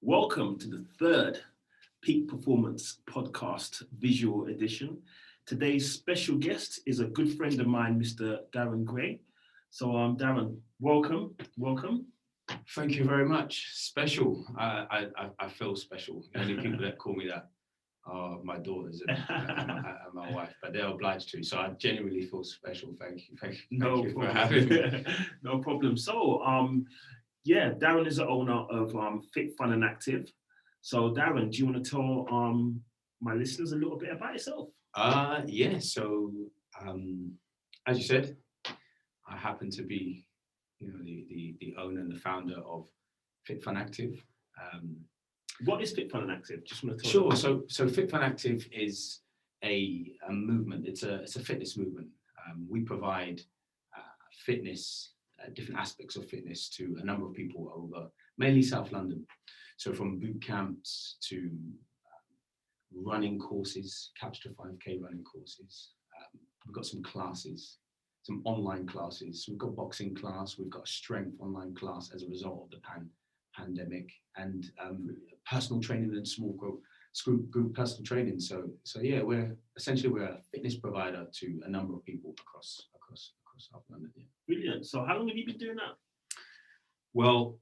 Welcome to the third Peak Performance Podcast Visual Edition. Today's special guest is a good friend of mine, Mr. Darren Gray. So, Darren, welcome. Thank you very much. Special. I feel special. The only people that call me that are my daughters and my wife, but they're obliged to. So I genuinely feel special. Thank you. Thank you for having me. No problem. So, Darren is the owner of Fit, Fun and Active. So, Darren, do you want to tell my listeners a little bit about yourself? So, as you said, I happen to be, the owner and the founder of Fit, Fun, Active. What is Fit, Fun and Active? Just want to tell. Sure. So Fit, Fun, Active is a movement. It's a fitness movement. We provide fitness. Different aspects of fitness to a number of people over mainly South London. So from boot camps to running courses, Couch to 5K running courses. We've got some classes, some online classes. We've got boxing class, we've got a strength online class as a result of the pandemic, and personal training and small group personal training. So we're a fitness provider to a number of people across South London. Yeah. Brilliant. So how long have you been doing that? Well,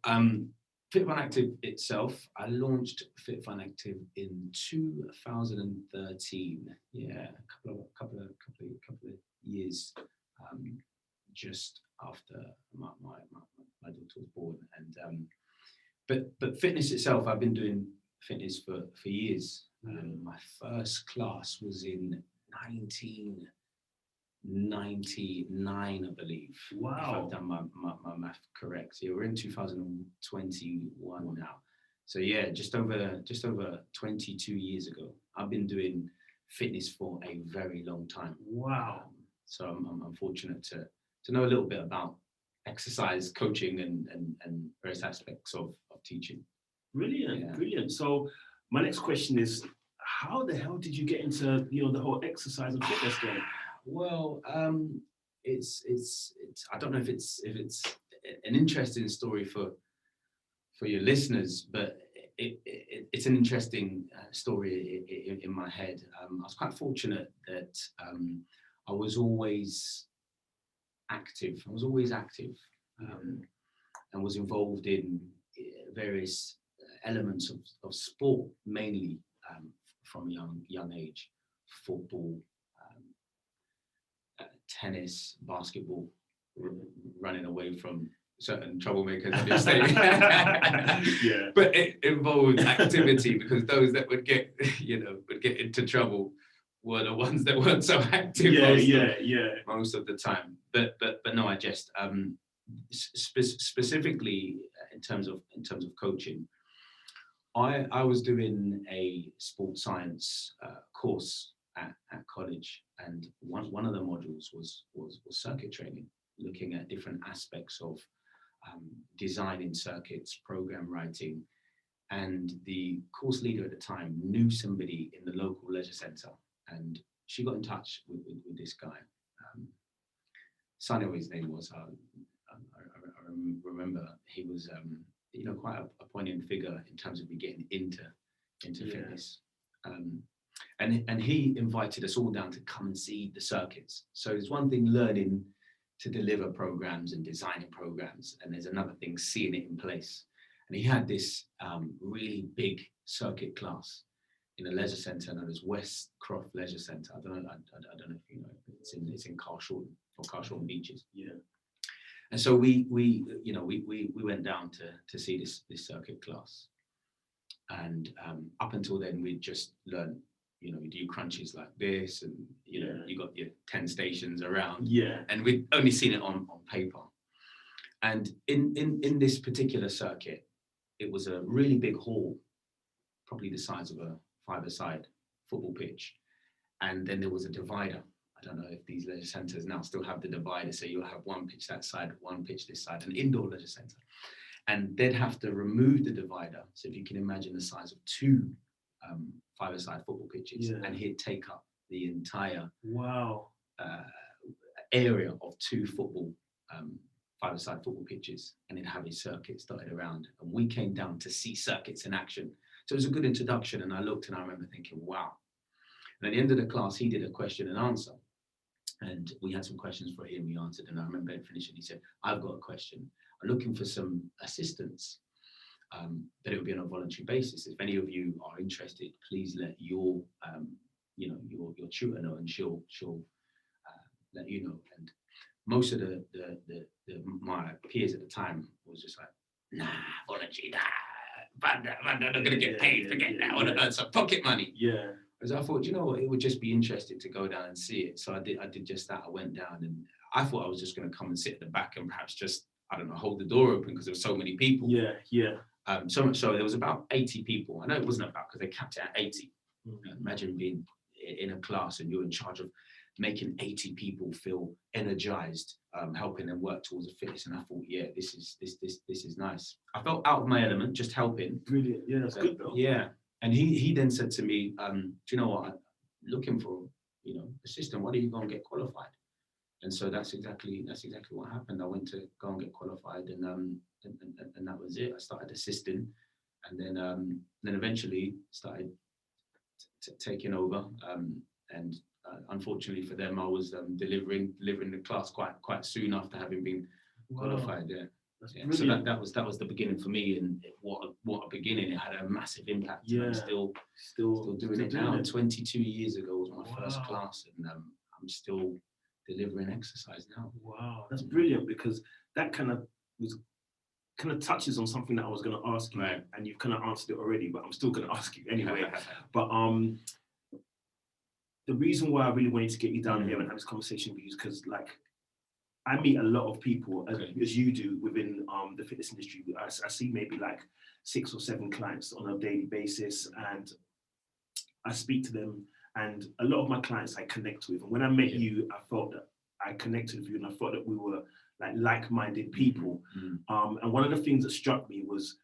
Fit Fun Active itself, I launched Fit Fun Active in 2013. Yeah, a couple of years just after my daughter was born. And but fitness itself, I've been doing fitness for years. My first class was in 1999, I believe. Wow. If I've done my math correct. Yeah, we're in 2021 now. So yeah, just over 22 years ago. I've been doing fitness for a very long time. Wow. So I'm fortunate to know a little bit about exercise coaching and various aspects of teaching. Brilliant. So my next question is, how the hell did you get into the whole exercise and fitness game? Well, it's I don't know if it's an interesting story for your listeners, but it's an interesting story in my head. I was quite fortunate that I was always active. And was involved in various elements of sport, mainly from a young age. Football, tennis, basketball, running away from certain troublemakers, obviously. Yeah. But it involved activity, because those that would get into trouble were the ones that weren't so active most of the time. But no, I just specifically in terms of coaching, I was doing a sports science course at college, and one of the modules was circuit training, looking at different aspects of designing circuits, program writing. And the course leader at the time knew somebody in the local leisure centre, and she got in touch with this guy. Sonny, his name was. I remember he was quite a poignant figure in terms of me getting into fitness. And he invited us all down to come and see the circuits. So it's one thing learning to deliver programs and designing programs, and there's another thing seeing it in place. And he had this really big circuit class in a leisure centre known as West Croft Leisure Centre. I don't know if you know. It's in Carshalton Beaches. Yeah. And so we went down to see this circuit class. And up until then, we'd just learned, we do crunches like this, and you got your 10 stations around. Yeah. And we'd only seen it on paper. And in this particular circuit, it was a really big hall, probably the size of a five-a-side football pitch. And then there was a divider. I don't know if these leisure centres now still have the divider, so you'll have one pitch that side, one pitch this side, an indoor leisure centre. And they'd have to remove the divider. So if you can imagine the size of two five-a-side football pitches, and he'd take up the entire area of two football five-a-side football pitches, and he'd have his circuits dotted around. And we came down to see circuits in action. So it was a good introduction. And I looked and I remember thinking, wow. And at the end of the class, he did a question and answer. And we had some questions for him. He answered. And I remember him finishing. He said, I've got a question. I'm looking for some assistance. But it would be on a voluntary basis. If any of you are interested, please let your your tutor know, and she'll let you know. And most of my peers at the time was just like, nah, voluntary, I'm not going to get paid, forget that. I want to earn some pocket money. Yeah. Because I thought, you know what, it would just be interesting to go down and see it. So I did just that. I went down, and I thought I was just going to come and sit at the back and perhaps just, I don't know, hold the door open because there were so many people. Yeah, yeah. So much so there was about 80 people. I know it wasn't about, because they capped it at 80. Imagine being in a class and you're in charge of making 80 people feel energized, helping them work towards a fitness. And I thought, yeah, this is nice. I felt out of my element, just helping. Brilliant. Yeah, that's good though. Yeah. And he then said to me, do you know what? I'm looking for, assistant. Why don't you go and get qualified? And so that's exactly what happened. I went to go and get qualified, and that was it. I started assisting, and then eventually started taking over. And unfortunately for them, I was delivering the class quite soon after having been qualified. Yeah. So that was the beginning for me, and what a beginning! It had a massive impact. Yeah. I'm still doing it now. 22 years ago was my first class, and I'm still delivering exercise now. Wow, that's brilliant, because that kind of touches on something that I was going to ask you, right, and you've kind of answered it already, but I'm still going to ask you anyway. But the reason why I really wanted to get you down here and have this conversation with you is because, like, I meet a lot of people, as you do, within the fitness industry. I see maybe like 6 or 7 clients on a daily basis, and I speak to them. And a lot of my clients I connect with. And when I met you, I felt that I connected with you, and I thought that we were like-minded people. And one of the things that struck me was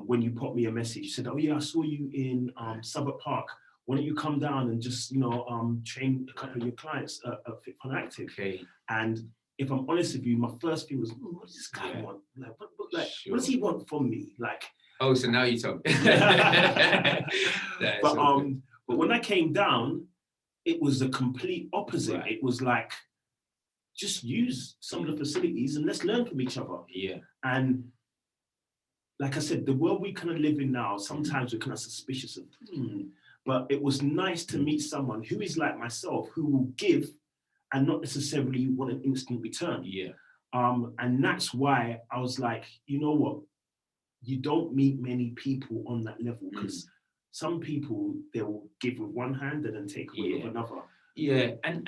when you put me a message, you said, oh yeah, I saw you in Southwark Park. Why don't you come down and just, train a couple of your clients at Fit Fun Active? Okay. And if I'm honest with you, my first thing was, what does this guy want? Like, what does he want from me? Like, oh, so now you talk. But when I came down, it was the complete opposite. Right. It was like, just use some of the facilities and let's learn from each other. Yeah. And like I said, the world we kind of live in now, sometimes we're kind of suspicious of, but it was nice to meet someone who is like myself, who will give and not necessarily want an instant return. Yeah. And that's why I was like, you know what? You don't meet many people on that level, because some people, they will give with one hand and then take away with another. Yeah, and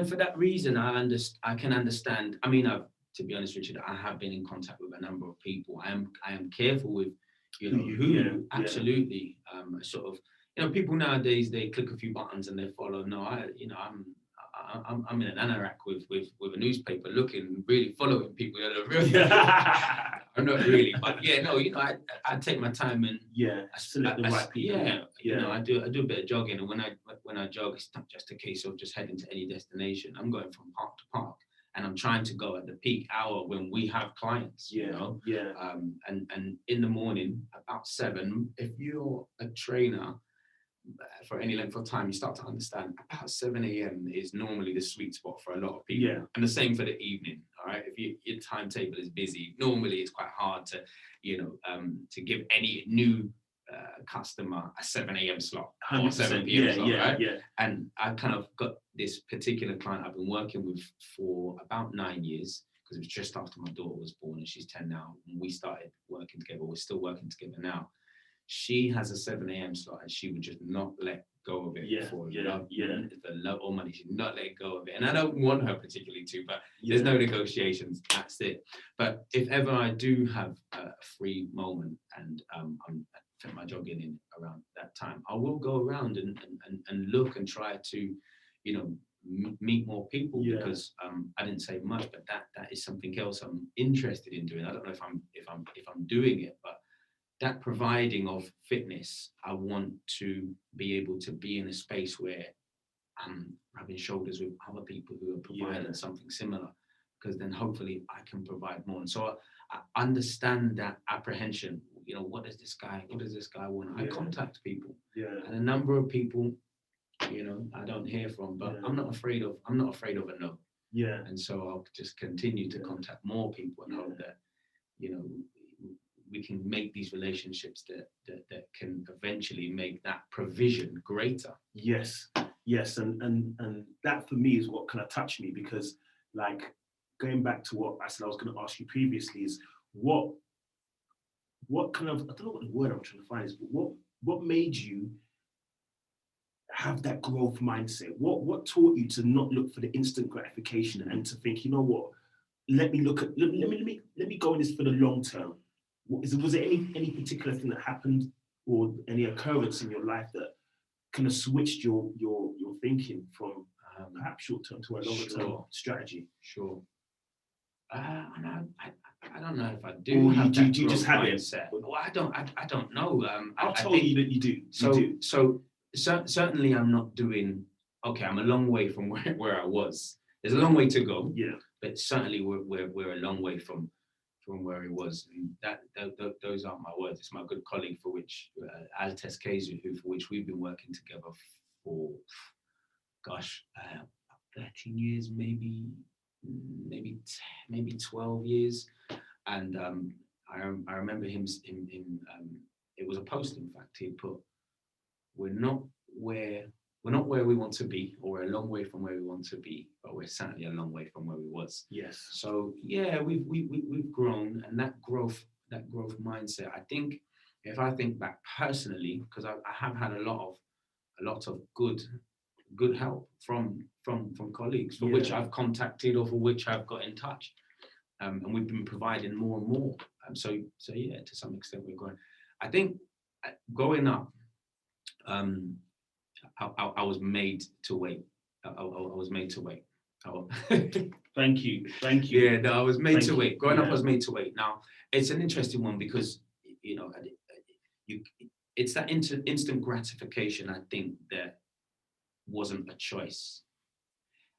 for that reason, I can understand. I mean, to be honest, Richard, I have been in contact with a number of people. I am careful with, who absolutely sort of, people nowadays, they click a few buttons and they follow. No, I'm in an anorak with a newspaper, looking, really following people. I'm not really, but I take my time and select the right people. I do a bit of jogging, and when I jog, it's not just a case of just heading to any destination. I'm going from park to park, and I'm trying to go at the peak hour when we have clients. And in the morning about 7, if you're a trainer for any length of time, you start to understand about 7 a.m. is normally the sweet spot for a lot of people. Yeah. And the same for the evening. All right. If your timetable is busy, normally it's quite hard to, to give any new customer a 7 a.m. slot or 7 p.m. slot. Right? Yeah. And I kind of got this particular client I've been working with for about 9 years, because it was just after my daughter was born, and she's 10 now. And we started working together. We're still working together now. She has a 7 a.m. slot, and she would just not let go of it for the love or money. She'd not let go of it. And I don't want her particularly to, but there's no negotiations. That's it. But if ever I do have a free moment and I'm fit my jogging in around that time, I will go around and look and try to, meet more people, because I didn't say much, but that is something else I'm interested in doing. I don't know if I'm doing it, but that providing of fitness, I want to be able to be in a space where I'm rubbing shoulders with other people who are providing something similar. because then hopefully I can provide more. And so I understand that apprehension. You know, what does this guy want? I contact people, and a number of people, you know, I don't hear from, but I'm not afraid of a no. Yeah. And so I'll just continue to contact more people and hope that, you know, we can make these relationships that can eventually make that provision greater. Yes, and that for me is what kind of touched me, because like going back to what I said I was going to ask you previously is what kind of, I don't know what the word I'm trying to find is, but what made you have that growth mindset? What taught you to not look for the instant gratification and to think, you know what, let me go in this for the long term? Was there any particular thing that happened or any occurrence in your life that kind of switched your thinking from perhaps short term to a longer term strategy? Sure. And I don't know if I do. Or have do that you just have mindset. it? Well, I don't know. I'll tell you that you do. So certainly I'm not doing. Okay, I'm a long way from where I was. There's a long way to go. Yeah. But certainly we're a long way from where he was. And those aren't my words. It's my good colleague for which Altes Kezu, for which we've been working together for 13 years, maybe 12 years. And I remember him it was a post, in fact, he put, we're not where we want to be, or we're a long way from where we want to be, but we're certainly a long way from where we was. Yes. So yeah, we've grown, and that growth mindset, I think, if I think back personally, because I have had a lot of good help from colleagues for which I've contacted or for which I've got in touch, and we've been providing more and more. So yeah, to some extent we're growing. I think growing up, I was made to wait. I was made to wait. Thank you. Yeah, no, I was made to wait. Growing up, I was made to wait. Now, it's an interesting one because, you know, it's that instant gratification, I think, that wasn't a choice.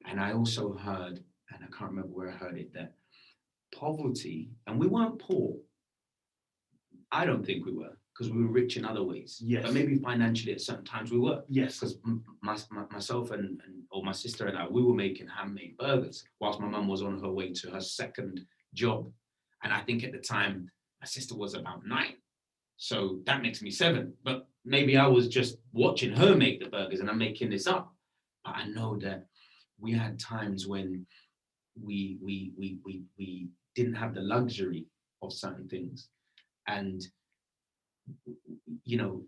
And I also heard, and I can't remember where I heard it, that poverty, and we weren't poor. I don't think we were, because we were rich in other ways. Yes. But maybe financially at certain times we were. Yes. Because myself and my sister and I, we were making handmade burgers whilst my mum was on her way to her second job. And I think at the time, my sister was about 9. So that makes me 7. But maybe I was just watching her make the burgers and I'm making this up. But I know that we had times when we didn't have the luxury of certain things. And, you know,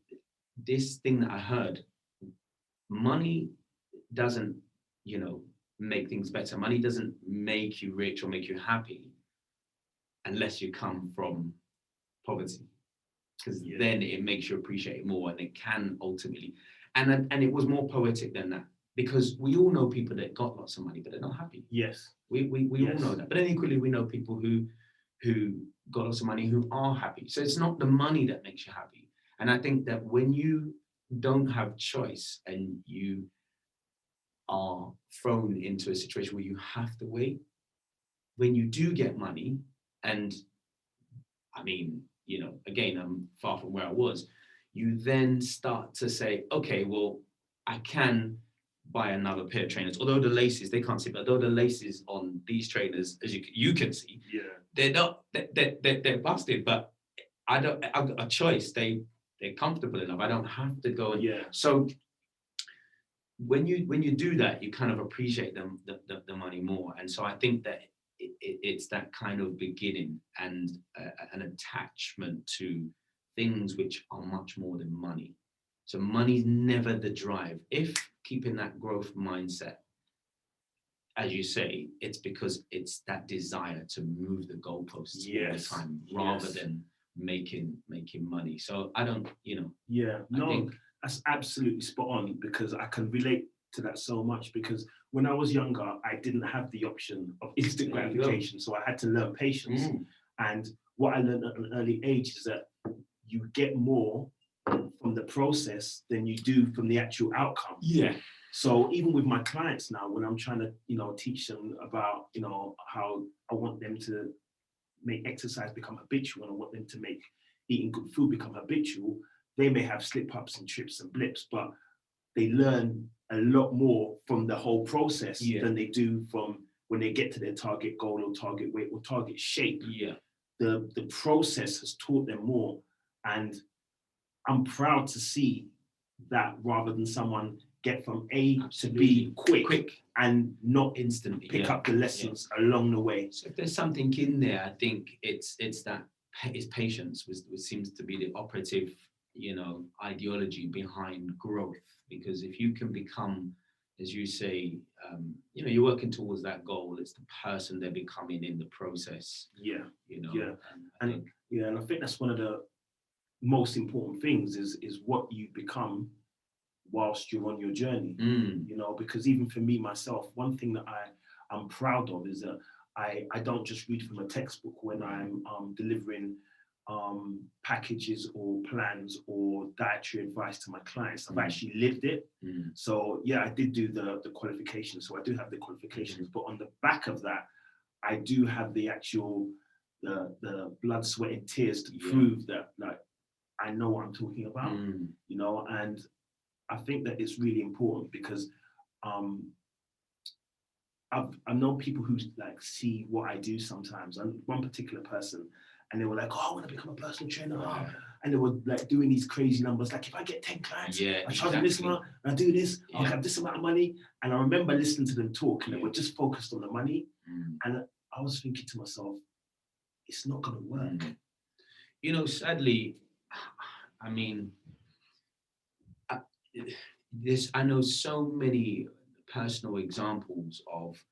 this thing that I heard, money doesn't, you know, make things better. Money doesn't make you rich or make you happy unless you come from poverty, because then it makes you appreciate it more, and it can ultimately, and it was more poetic than that, because we all know people that got lots of money but they're not happy. Yes. We all know that. But then equally we know people who got lots of money who are happy. So it's not the money that makes you happy. And I think that when you don't have choice and you are thrown into a situation where you have to wait, when you do get money, and I mean, you know, again, I'm far from where I was, you then start to say, okay, well, I can buy another pair of trainers. Although the laces, they can't see, but although the laces on these trainers, as you can see, they're not, they're busted, but I've got a choice. They're comfortable enough. I don't have to go. And so when you do that, you kind of appreciate the money more. And so I think that it's that kind of beginning and an attachment to things which are much more than money. So money's never the drive. If keeping that growth mindset, as you say, it's because it's that desire to move the goalposts all the time rather than making money. So I don't, you know. I think that's absolutely spot on, because I can relate to that so much, because when I was younger, I didn't have the option of instant gratification. So I had to learn patience. And what I learned at an early age is that you get more from the process than you do from the actual outcome. So even with my clients now, when I'm trying to, teach them about, how I want them to make exercise become habitual, and I want them to make eating good food become habitual, they may have slip-ups and trips and blips, but they learn a lot more from the whole process than they do from when they get to their target goal or target weight or target shape. Yeah. The process has taught them more. And I'm proud to see that, rather than someone get from A to B quick and not instantly pick up the lessons along the way. So if there's something in there, I think it's that it's patience, which seems to be the operative, ideology behind growth. Because if you can become, as you say, you're working towards that goal, it's the person they're becoming in the process. And I think that's one of the most important things is what you become whilst you're on your journey. Because even for me myself, one thing that I'm proud of is that I don't just read from a textbook when I'm delivering packages or plans or dietary advice to my clients. I've actually lived it. So I did do the qualifications. So I do have the qualifications, but on the back of that, I do have the actual the blood, sweat, and tears to prove that, like, I know what I'm talking about. And I think that it's really important because I know people who like see what I do sometimes, and one particular person, and they were like, "Oh, I want to become a personal trainer," and they were like doing these crazy numbers, like, if I get 10 clients, I charge them this amount, and I do this, I'll have this amount of money. And I remember listening to them talk, and they were just focused on the money, and I was thinking to myself, it's not going to work. Sadly, I mean, I know so many personal examples of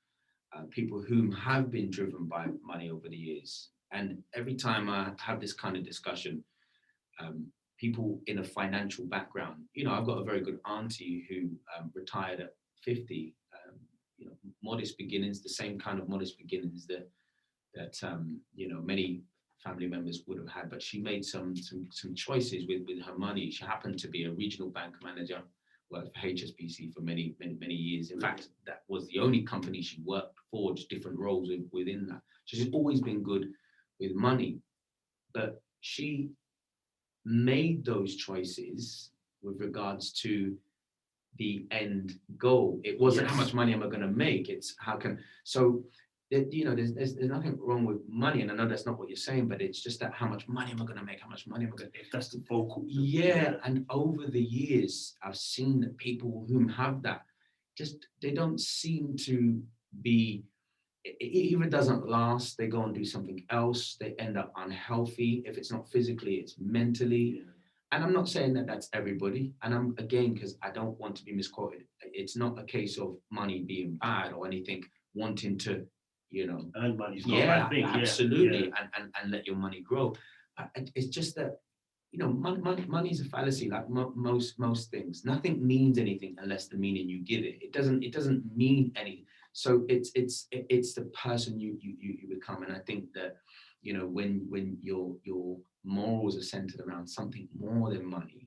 people whom have been driven by money over the years. And every time I have this kind of discussion, people in a financial background, I've got a very good auntie who retired at 50, modest beginnings, the same kind of modest beginnings that many family members would have had, but she made some choices with her money. She happened to be a regional bank manager, worked for HSBC for many years. In fact, that was the only company she worked for, just different roles within that. So she's always been good with money, but she made those choices with regards to the end goal. It wasn't how much money am I going to make, it's how can, so there's nothing wrong with money, and I know that's not what you're saying, but it's just that how much money am I going to make, how much money am I going to, if that's the focal. And over the years, I've seen that people whom have that, just, they don't seem to be, if it doesn't last, they go and do something else, they end up unhealthy. If it's not physically, it's mentally. And I'm not saying that that's everybody. And I'm, again, because I don't want to be misquoted, it's not a case of money being bad or anything, wanting to, earn money is not a bad thing. Absolutely. And let your money grow. It's just that, money is a fallacy, like most things. Nothing means anything unless the meaning you give it. It doesn't mean anything. So it's the person you become. And I think that, when your morals are centered around something more than money,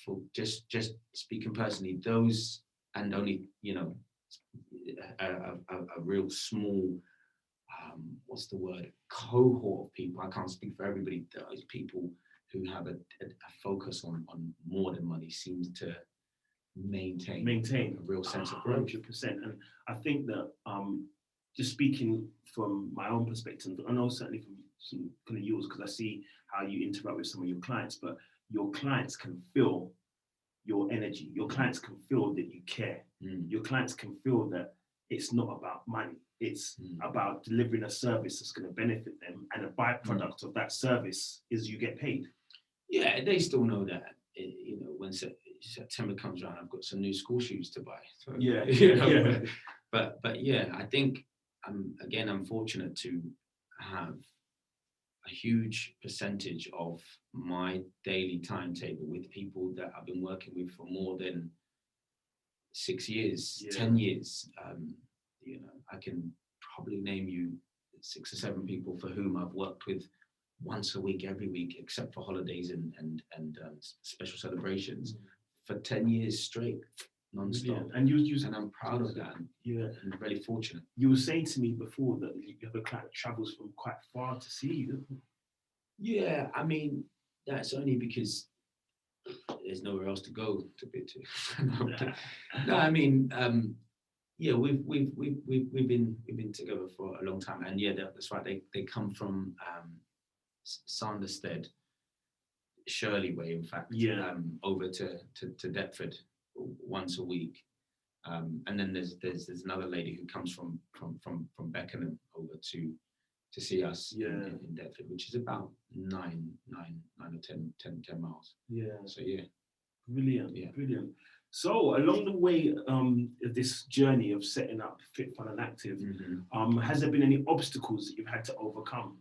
for just speaking personally, those, and only, a real small, what's the word, cohort of people, I can't speak for everybody, those people who have a focus on more than money seems to maintain a real sense of growth. 100%. And I think that just speaking from my own perspective, I know certainly from some kind of yours, because I see how you interact with some of your clients, but your clients can feel your energy. Your clients can feel that you care. Your clients can feel that it's not about money. It's about delivering a service that's going to benefit them, and a byproduct of that service is you get paid. Yeah, they still know that. When September comes around, I've got some new school shoes to buy. So, But yeah, I think I'm fortunate to have a huge percentage of my daily timetable with people that I've been working with for more than 6 years, 10 years. I can probably name you 6 or 7 people for whom I've worked with once a week, every week, except for holidays and special celebrations, for 10 years straight. non-stop. Brilliant. And you And I'm proud of that, yeah. and really fortunate. You were saying to me before that you have a client that travels from quite far to see you. Yeah, I mean, that's only because there's nowhere else to go to bid to. No, I mean, yeah, we've been together for a long time, and yeah, that's right. They come from Sanderstead, Shirley way, in fact, Yeah. over to Deptford once a week, and then there's another lady who comes from Beckenham over to see us in Deptford, which is about 9 or 10 miles. Yeah. So yeah. Brilliant. Yeah. Brilliant. So along the way of this journey of setting up Fit, Fun and Active, has there been any obstacles that you've had to overcome?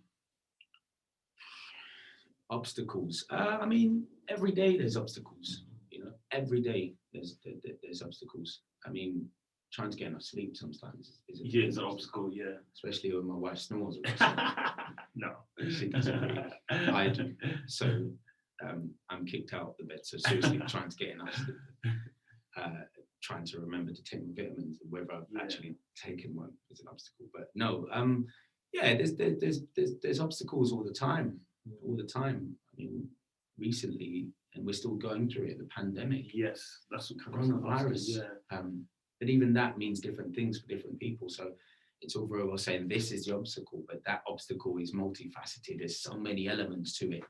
Obstacles. I mean, every day there's obstacles. You know, every day there's obstacles. I mean, trying to get enough sleep sometimes is it's an obstacle. Yeah. Especially when my wife snores. No. She doesn't really. I do. So I'm kicked out of the bed. So seriously, trying to get enough sleep. Trying to remember to take my vitamins, whether I've actually taken one is an obstacle. But no, yeah, there's obstacles all the time. All the time. I mean, recently, and we're still going through it, the pandemic. Yes, that's what coronavirus. Yeah. But even that means different things for different people. So it's all very well saying this is the obstacle, but that obstacle is multifaceted. There's so many elements to it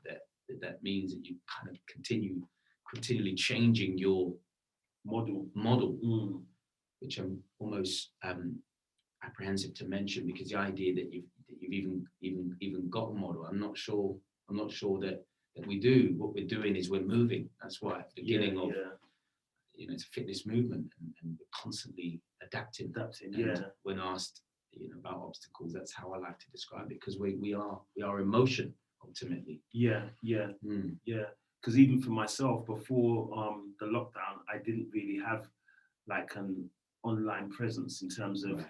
that means that you kind of continually changing your model, which I'm almost apprehensive to mention, because the idea that you've even got a model, I'm not sure that we do. What we're doing is we're moving. That's why at the beginning of you know, it's a fitness movement, and we're constantly adapting. And when asked, you know, about obstacles, that's how I like to describe it, because we are emotion ultimately. Yeah. Because even for myself, before the lockdown, I didn't really have like an online presence in terms of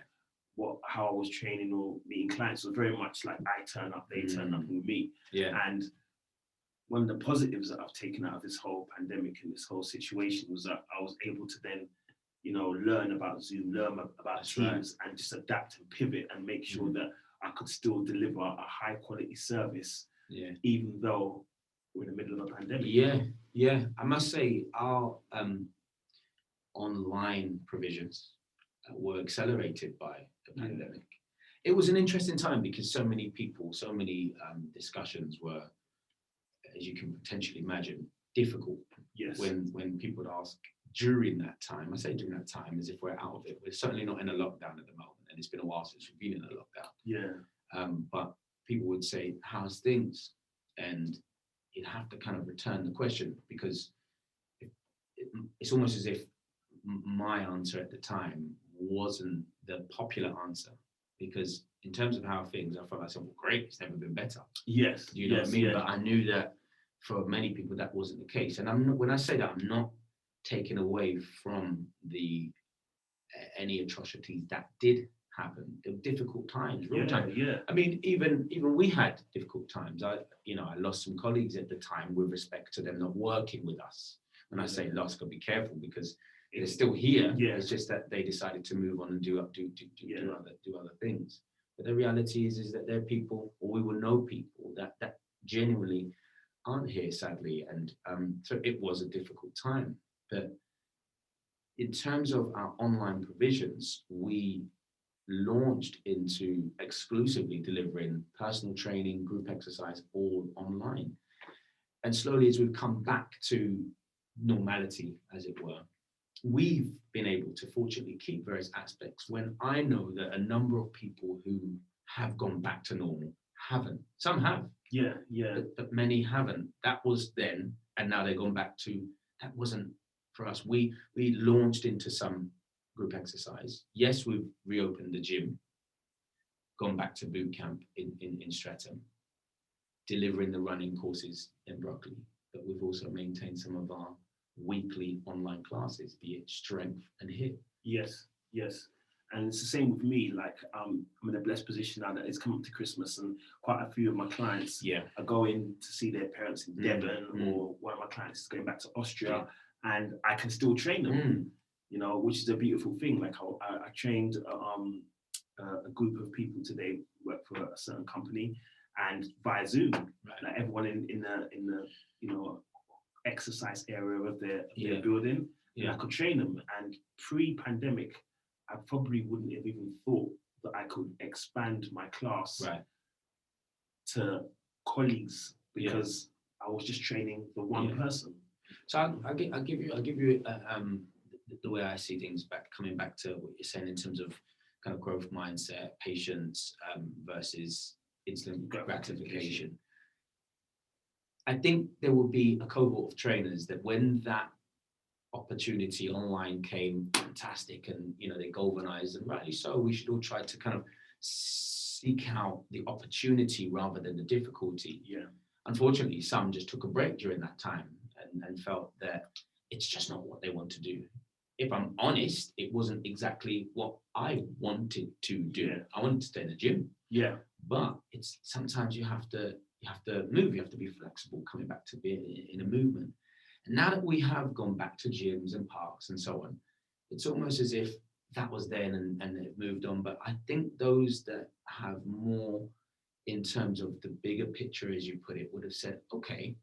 how I was training or meeting clients. It was very much like I turn up, they turn up, and we meet. Yeah. And one of the positives that I've taken out of this whole pandemic and this whole situation was that I was able to then, you know, learn about Zoom, learn about Teams, and just adapt and pivot and make sure that I could still deliver a high quality service, even though we're in the middle of a pandemic. Yeah. I must say our online provisions were accelerated by the pandemic. It was an interesting time because so many people, so many discussions were, as you can potentially imagine, difficult. Yes. When people would ask during that time, I say during that time as if we're out of it. We're certainly not in a lockdown at the moment, and it's been a while since we've been in a lockdown. Yeah. But people would say, "How's things?" And you'd have to kind of return the question, because it's almost as if my answer at the time wasn't the popular answer, because in terms of how things, I felt myself, well, great, it's never been better. Yes. Do you know what I mean? Yeah. But I knew that for many people that wasn't the case. And I'm not, when I say that, I'm not taking away from any atrocities that did happen. There were difficult times, real times. Yeah. I mean, even we had difficult times. I lost some colleagues at the time with respect to them not working with us. When I say lost, gotta be careful, because they're still here. Yeah. It's just that they decided to move on and do other things. But the reality is that there are people, or we will know people that genuinely aren't here, sadly. And so it was a difficult time. But in terms of our online provisions, we launched into exclusively delivering personal training, group exercise, all online. And slowly, as we've come back to normality, as it were, we've been able to fortunately keep various aspects, when I know that a number of people who have gone back to normal haven't. Some have. Yeah. But many haven't. That was then, and now they've gone back to, that wasn't for us. We launched into some group exercise. Yes, we've reopened the gym, gone back to boot camp in Streatham, delivering the running courses in Brockley, but we've also maintained some of our weekly online classes, be it strength and HIIT. Yes. And it's the same with me. Like I'm in a blessed position now that it's come up to Christmas, and quite a few of my clients are going to see their parents in Devon, or one of my clients is going back to Austria, and I can still train them. which is a beautiful thing. Like I trained a group of people today, work for a certain company, and via Zoom, like everyone in the exercise area of their building, and I could train them. And pre-pandemic, I probably wouldn't have even thought that I could expand my class to colleagues because I was just training the one person. So I'll give you the way I see things, coming back to what you're saying in terms of kind of growth mindset, patience versus instant gratification. I think there will be a cohort of trainers that when that opportunity online came, fantastic, and they galvanized, and rightly so, we should all try to kind of seek out the opportunity rather than the difficulty. Unfortunately, some just took a break during that time and felt that it's just not what they want to do. If I'm honest, it wasn't exactly what I wanted to do. I wanted to stay in the gym. But it's sometimes you have to move, you have to be flexible, coming back to being in a movement. And now that we have gone back to gyms and parks and so on, it's almost as if that was then and it moved on. But I think those that have more in terms of the bigger picture, as you put it, would have said, okay,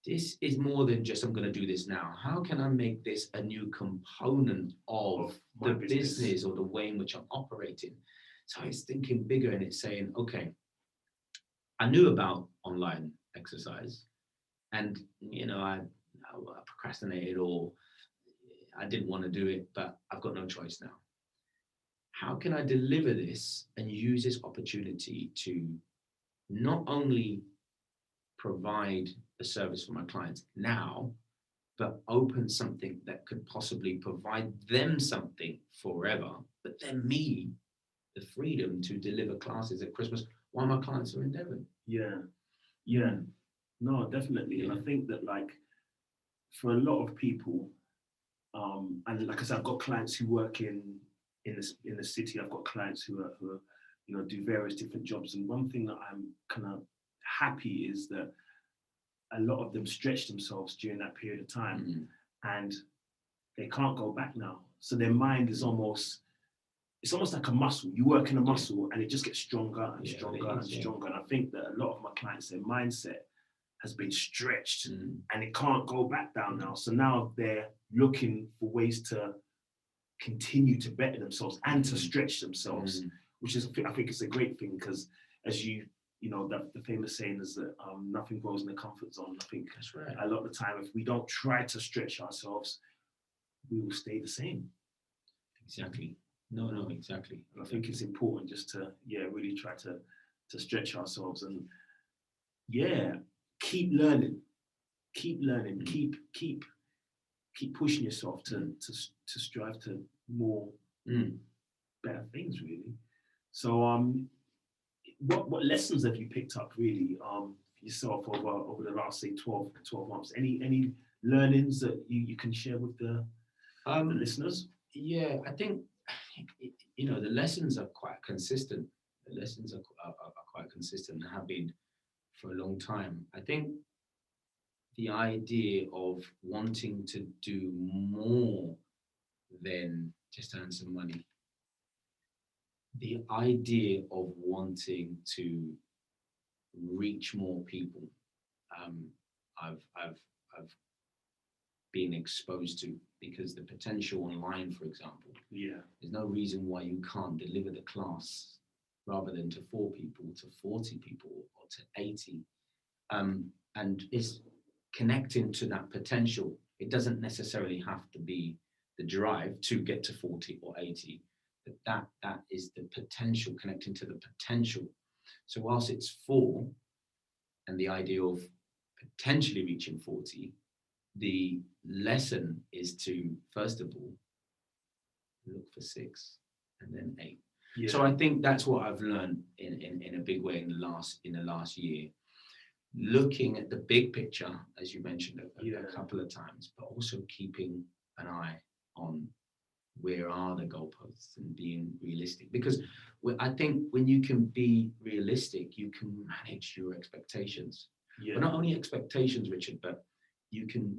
this is more than just I'm going to do this now. How can I make this a new component of the business or the way in which I'm operating? So it's thinking bigger, and it's saying, okay, I knew about online exercise, and I procrastinated, or I didn't want to do it, but I've got no choice now. How can I deliver this and use this opportunity to not only provide a service for my clients now, but open something that could possibly provide them something forever, but then me the freedom to deliver classes at Christmas while my clients are in Devon. No, definitely. And I think that, like, for a lot of people, and like I said, I've got clients who work in the city. I've got clients who are do various different jobs. And one thing that I'm kind of happy is that a lot of them stretch themselves during that period of time, and they can't go back now. So their mind is almost like a muscle. You work in a muscle and it just gets stronger and stronger and stronger. And I think that a lot of my clients, their mindset has been stretched and it can't go back down now. So now they're looking for ways to continue to better themselves and to stretch themselves, which is, I think it's a great thing, because as the famous saying is that nothing grows in the comfort zone. I think that's right. A lot of the time, if we don't try to stretch ourselves, we will stay the same. Exactly. No, exactly. I think it's important just to really try to stretch ourselves and keep learning, keep pushing yourself to strive to more better things, really. So what lessons have you picked up really yourself over the last, say, 12 months? Any learnings that you can share with the listeners? I think the lessons are quite consistent. The lessons are quite consistent and have been for a long time. I think the idea of wanting to do more than just earn some money, the idea of wanting to reach more people, I've been exposed to, because the potential online, for example, there's no reason why you can't deliver the class rather than to 4 people, to 40 people, or to 80. And it's connecting to that potential. It doesn't necessarily have to be the drive to get to 40 or 80, but that is the potential, connecting to the potential. So whilst it's 4, and the idea of potentially reaching 40, the lesson is to, first of all, look for 6 and then 8. So I think that's what I've learned in a big way in the last year. Looking at the big picture, as you mentioned a couple of times, but also keeping an eye on where are the goalposts and being realistic. Because I think when you can be realistic, you can manage your expectations. But not only expectations, Richard, but you can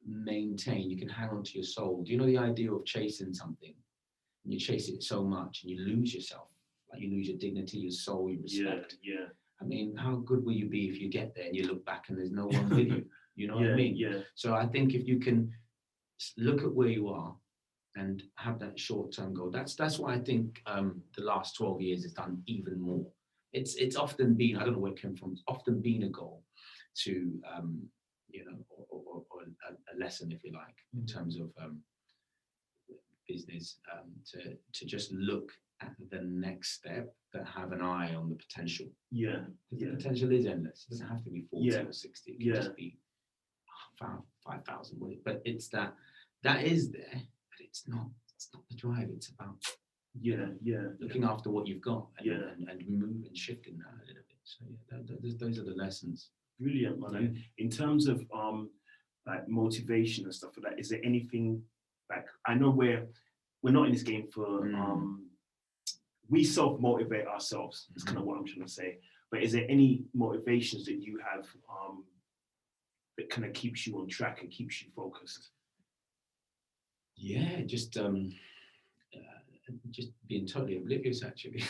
maintain, you can hang on to your soul. Do you know the idea of chasing something? And you chase it so much and you lose yourself, like you lose your dignity, your soul, your respect. Yeah. I mean, how good will you be if you get there and you look back and there's no one with you? You know what I mean? Yeah. So I think if you can look at where you are and have that short-term goal, that's why I think the last 12 years has done even more. It's often been, I don't know where it came from, it's often been a goal to, you know, or a lesson, if you like, in terms of business, to just look at the next step, but have an eye on the potential. Yeah. The potential is endless. It doesn't have to be 40 or 60. It can just be 5,000. But it's that is there, but it's not the drive. It's about looking after what you've got and moving and shifting that a little bit. So those are the lessons. Brilliant, man. And in terms of like motivation and stuff like that, is there anything, like, I know we're not in this game for we self-motivate ourselves. That's kind of what I'm trying to say. But is there any motivations that you have that kind of keeps you on track and keeps you focused? Yeah, just being totally oblivious, actually.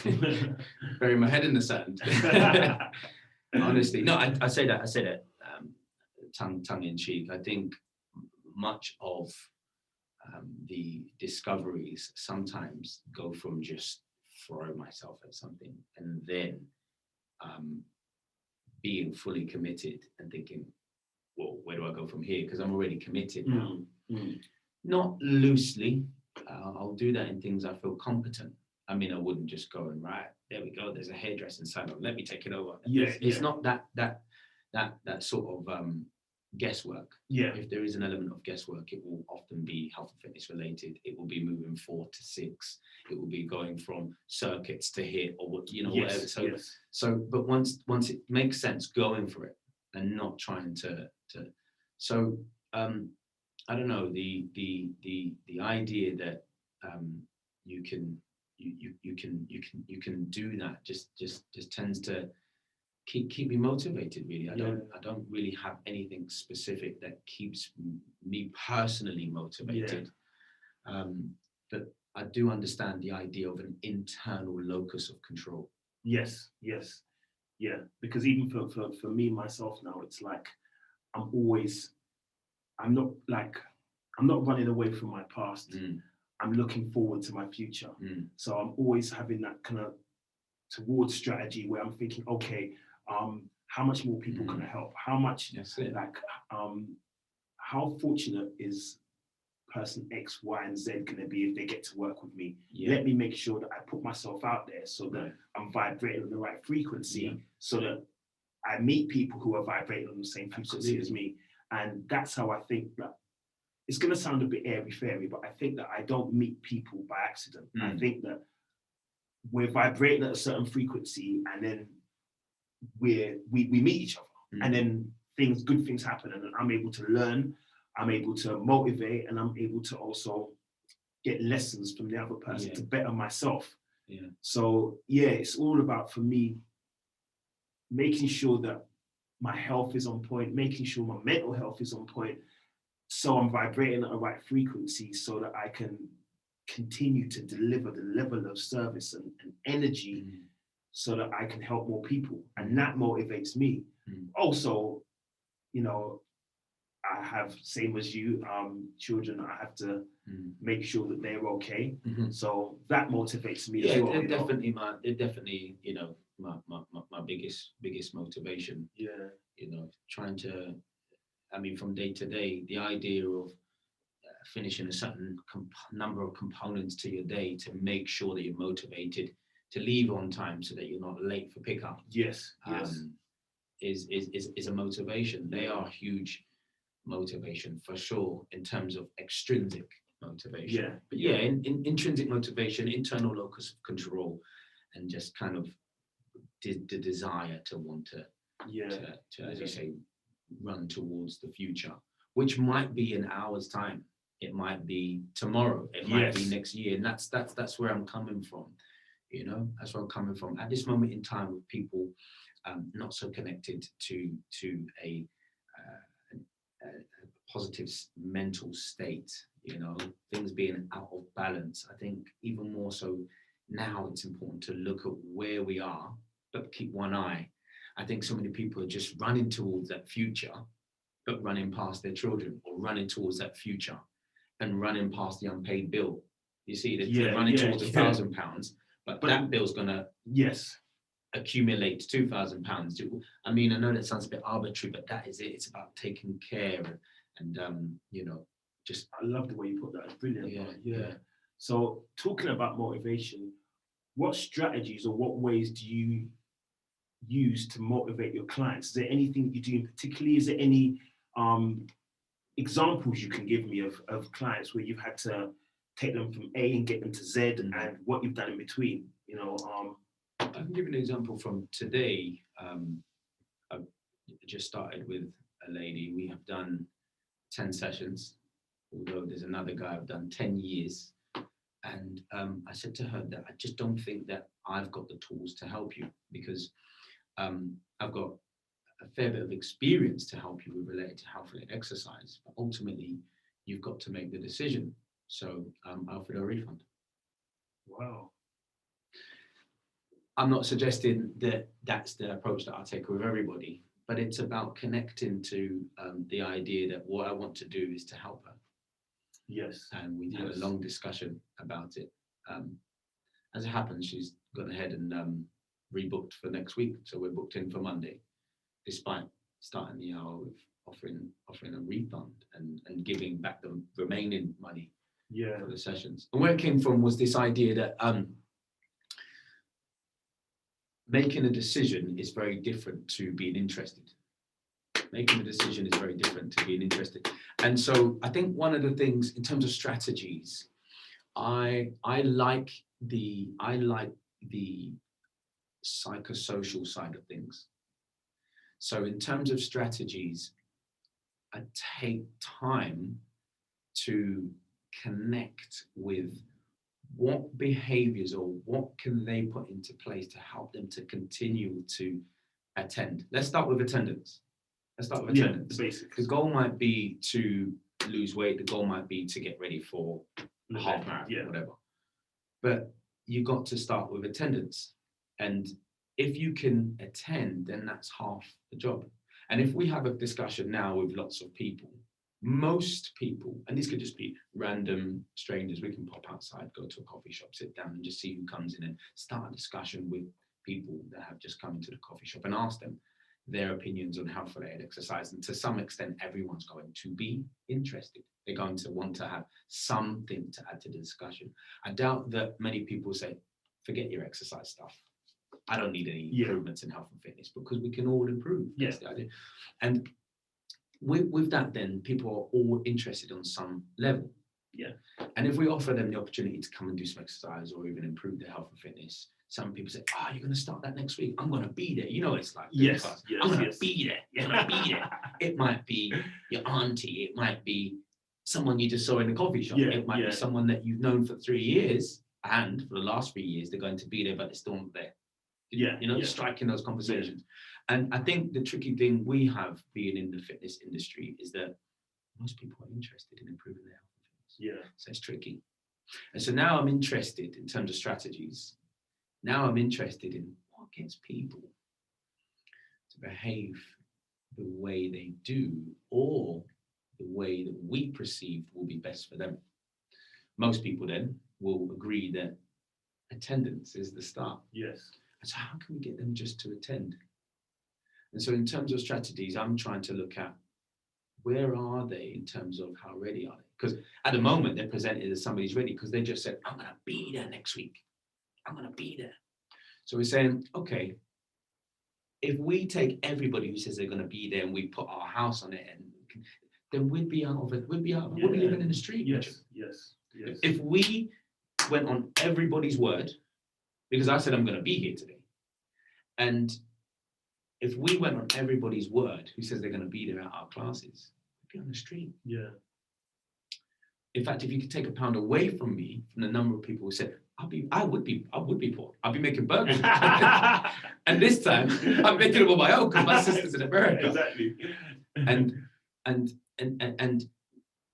Burying my head in the sand. Honestly, no, I say that tongue in cheek. I think much of the discoveries sometimes go from just throwing myself at something and then being fully committed and thinking, well, where do I go from here? Because I'm already committed now. Not loosely. I'll do that in things I feel competent. I mean, I wouldn't just go and right, there we go, there's a hairdressing salon, let me take it over. It's not that sort of guesswork. If there is an element of guesswork, it will often be health and fitness related. It will be moving 4 to 6. It will be going from circuits to hit or what, whatever. So but once it makes sense, going for it and not trying to. So I don't know, the idea that you can do that just tends to keep me motivated, really. I don't really have anything specific that keeps me personally motivated. But I do understand the idea of an internal locus of control. Yes. Yeah. Because even for me, myself now, it's like I'm not running away from my past. I'm looking forward to my future. So I'm always having that kind of towards strategy where I'm thinking, okay, how much more people can I help? How much, how fortunate is person X, Y, and Z going to be if they get to work with me? Let me make sure that I put myself out there so that I'm vibrating on the right frequency, so that I meet people who are vibrating on the same frequency as me. And that's how I think that it's going to sound a bit airy-fairy, but I think that I don't meet people by accident. I think that we're vibrating at a certain frequency, and then we meet each other, and then good things happen, and then I'm able to learn, I'm able to motivate, and I'm able to also get lessons from the other person to better myself. So it's all about, for me, making sure that my health is on point, making sure my mental health is on point, so I'm vibrating at the right frequency so that I can continue to deliver the level of service and energy so that I can help more people. And that motivates me. Also, I have, same as you, children. I have to make sure that they're okay. So that motivates me as well. It definitely, my biggest motivation. Trying to, I mean, from day to day, the idea of finishing a certain number of components to your day to make sure that you're motivated to leave on time so that you're not late for pickup. Is a motivation. They are huge motivation for sure in terms of extrinsic motivation. But in intrinsic motivation, internal locus of control, and just kind of the desire to want to as you say, run towards the future, which might be in hours time, it might be tomorrow, it might be next year, and that's where I'm coming from. That's where I'm coming from at this moment in time, with people not so connected to a positive mental state, things being out of balance. I think even more so now it's important to look at where we are, but keep one eye. I think so many people are just running towards that future, but running past their children, or running towards that future and running past the unpaid bill. You see, they're running towards £1,000, but that bill's gonna accumulate to £2,000. I mean, I know that sounds a bit arbitrary, but that is it. It's about taking care and just. I love the way you put that. It's brilliant. Yeah. So talking about motivation, what strategies or what ways do you use to motivate your clients? Is there anything you do in particularly? Is there any examples you can give me of clients where you've had to take them from A and get them to Z, and what you've done in between? I can give you an example from today. I've just started with a lady. We have done 10 sessions, although there's another guy I've done 10 years. And I said to her that I just don't think that I've got the tools to help you, because I've got a fair bit of experience to help you with related to health-related exercise. But ultimately, you've got to make the decision. So I offered a refund. Wow. I'm not suggesting that that's the approach that I take with everybody, but it's about connecting to the idea that what I want to do is to help her. Yes. And we had a long discussion about it. As it happens, she's gone ahead and rebooked for next week. So we're booked in for Monday, despite starting the hour with offering a refund and giving back the remaining money for the sessions. And where it came from was this idea that making a decision is very different to being interested. Making a decision is very different to being interested. And so I think one of the things in terms of strategies, I like the psychosocial side of things. So in terms of strategies, I take time to connect with what behaviors or what can they put into place to help them to continue to attend. Let's start with attendance. The basics. The goal might be to lose weight. The goal might be to get ready for a half marathon, whatever. But you got to start with attendance. And if you can attend, then that's half the job. And if we have a discussion now with lots of people, most people, and this could just be random strangers, we can pop outside, go to a coffee shop, sit down and just see who comes in and start a discussion with people that have just come into the coffee shop and ask them their opinions on health-related exercise. And to some extent, everyone's going to be interested. They're going to want to have something to add to the discussion. I doubt that many people say, forget your exercise stuff. I don't need any improvements in health and fitness, because we can all improve. That's the idea. And with that, then people are all interested on some level. And if we offer them the opportunity to come and do some exercise or even improve their health and fitness, some people say, you're going to start that next week. I'm going to be there. It's like, I'm going to be there. I'm going to be there. It might be your auntie. It might be someone you just saw in the coffee shop. It might be someone that you've known for 3 years, and for the last 3 years, they're going to be there, but they're still not there. Striking those conversations. And I think the tricky thing we have being in the fitness industry is that most people are interested in improving their health and fitness. So it's tricky. And so now I'm interested in terms of strategies. Now I'm interested in what gets people to behave the way they do, or the way that we perceive will be best for them. Most people then will agree that attendance is the start. And so how can we get them just to attend? And so in terms of strategies, I'm trying to look at where are they in terms of how ready are they? Because at the moment, they're presented as somebody's ready because they just said, I'm going to be there next week. I'm going to be there. So we're saying, okay, if we take everybody who says they're going to be there and we put our house on it, and then we'd be out of it. We'd be living in the street. Yes. If we went on everybody's word, because I said I'm going to be here today, and if we went on everybody's word who says they're going to be there at our classes, we'd be on the street. In fact, if you could take £1 away from me, from the number of people who said, I would be poor. I'll be making burgers. And this time, I'm making them on my own because my sister's in America. Exactly. And and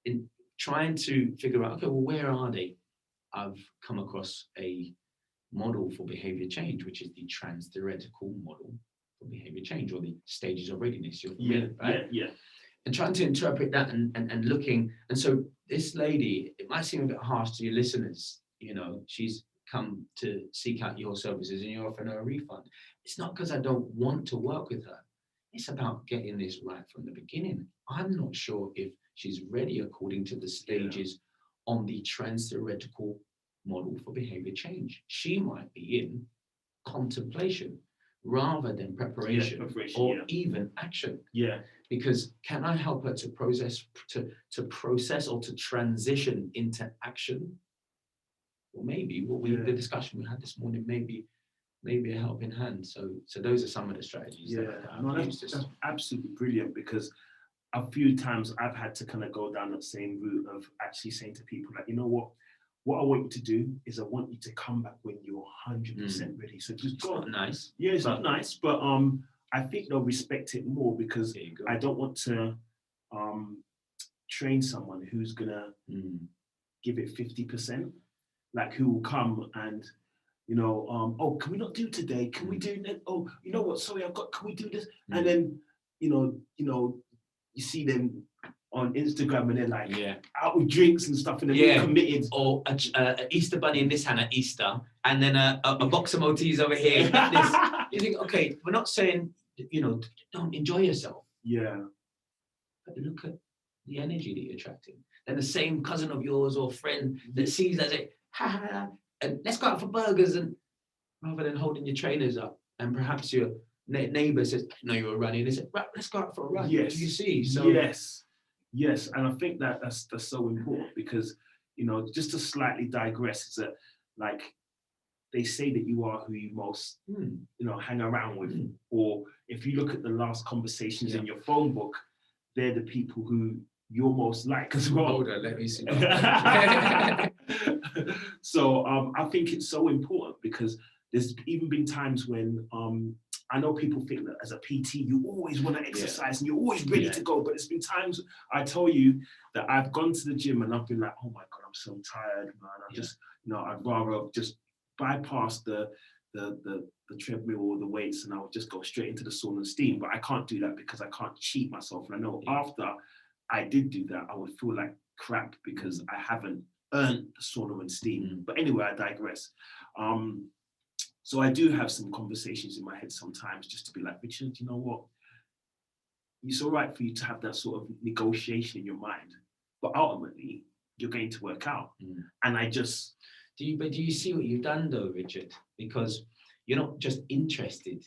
in trying to figure out, okay, well, where are they? I've come across a model for behavior change, which is the trans-theoretical model for behavior change, or the stages of readiness. You're familiar, right? Yeah. And trying to interpret that and looking. And so this lady, it might seem a bit harsh to your listeners, you know, she's come to seek out your services and you're offering her a refund. It's not because I don't want to work with her. It's about getting this right from the beginning. I'm not sure if she's ready according to the stages on the trans-theoretical model for behavior change. She might be in contemplation rather than preparation, or even action. Yeah. Because can I help her to process or to transition into action? Well, maybe the discussion we had this morning, maybe a helping hand. So those are some of the strategies. That's absolutely brilliant, because a few times I've had to kind of go down that same route of actually saying to people, like, you know what I want you to do is I want you to come back when you're 100% ready. So just go. Not nice. Yeah, it's not nice, but I think they'll respect it more, because I don't want to train someone who's gonna give it 50%, like who will come and, you know, oh, can we not do today? Can we do that? Oh, you know what? Sorry, can we do this? And then, you know, you see them on Instagram and they're like out with drinks and stuff, and they're all committed. Or a Easter bunny in this hand at Easter, and then a box of Maltese over here. You think, okay, we're not saying, you know, don't enjoy yourself. Yeah. But look at the energy that you're attracting. Then the same cousin of yours or friend that sees that, say, and let's go out for burgers, and rather than holding your trainers up, and perhaps your neighbor says, no, you were running, they say, right, let's go out for a run. Yes. Do you see? So yes, and I think that's so important, because, you know, just to slightly digress, is that, like, they say that you are who you most, you know, hang around with, or if you look at the last conversations in your phone book, they're the people who you're most like as well. Hold on, let me see. So I think it's so important, because there's even been times when I know people think that as a PT, you always want to exercise and you're always ready to go. But there's been times, I tell you, that I've gone to the gym and I've been like, oh my God, I'm so tired, man. I just, you know, I'd rather just bypass the treadmill or the weights, and I would just go straight into the sauna and steam. But I can't do that, because I can't cheat myself. And I know after I did do that, I would feel like crap, because I haven't earned the sauna and steam. But anyway, I digress. So I do have some conversations in my head sometimes, just to be like, Richard, you know what? It's all right for you to have that sort of negotiation in your mind, but ultimately you're going to work out. And I just... Do you see what you've done though, Richard? Because you're not just interested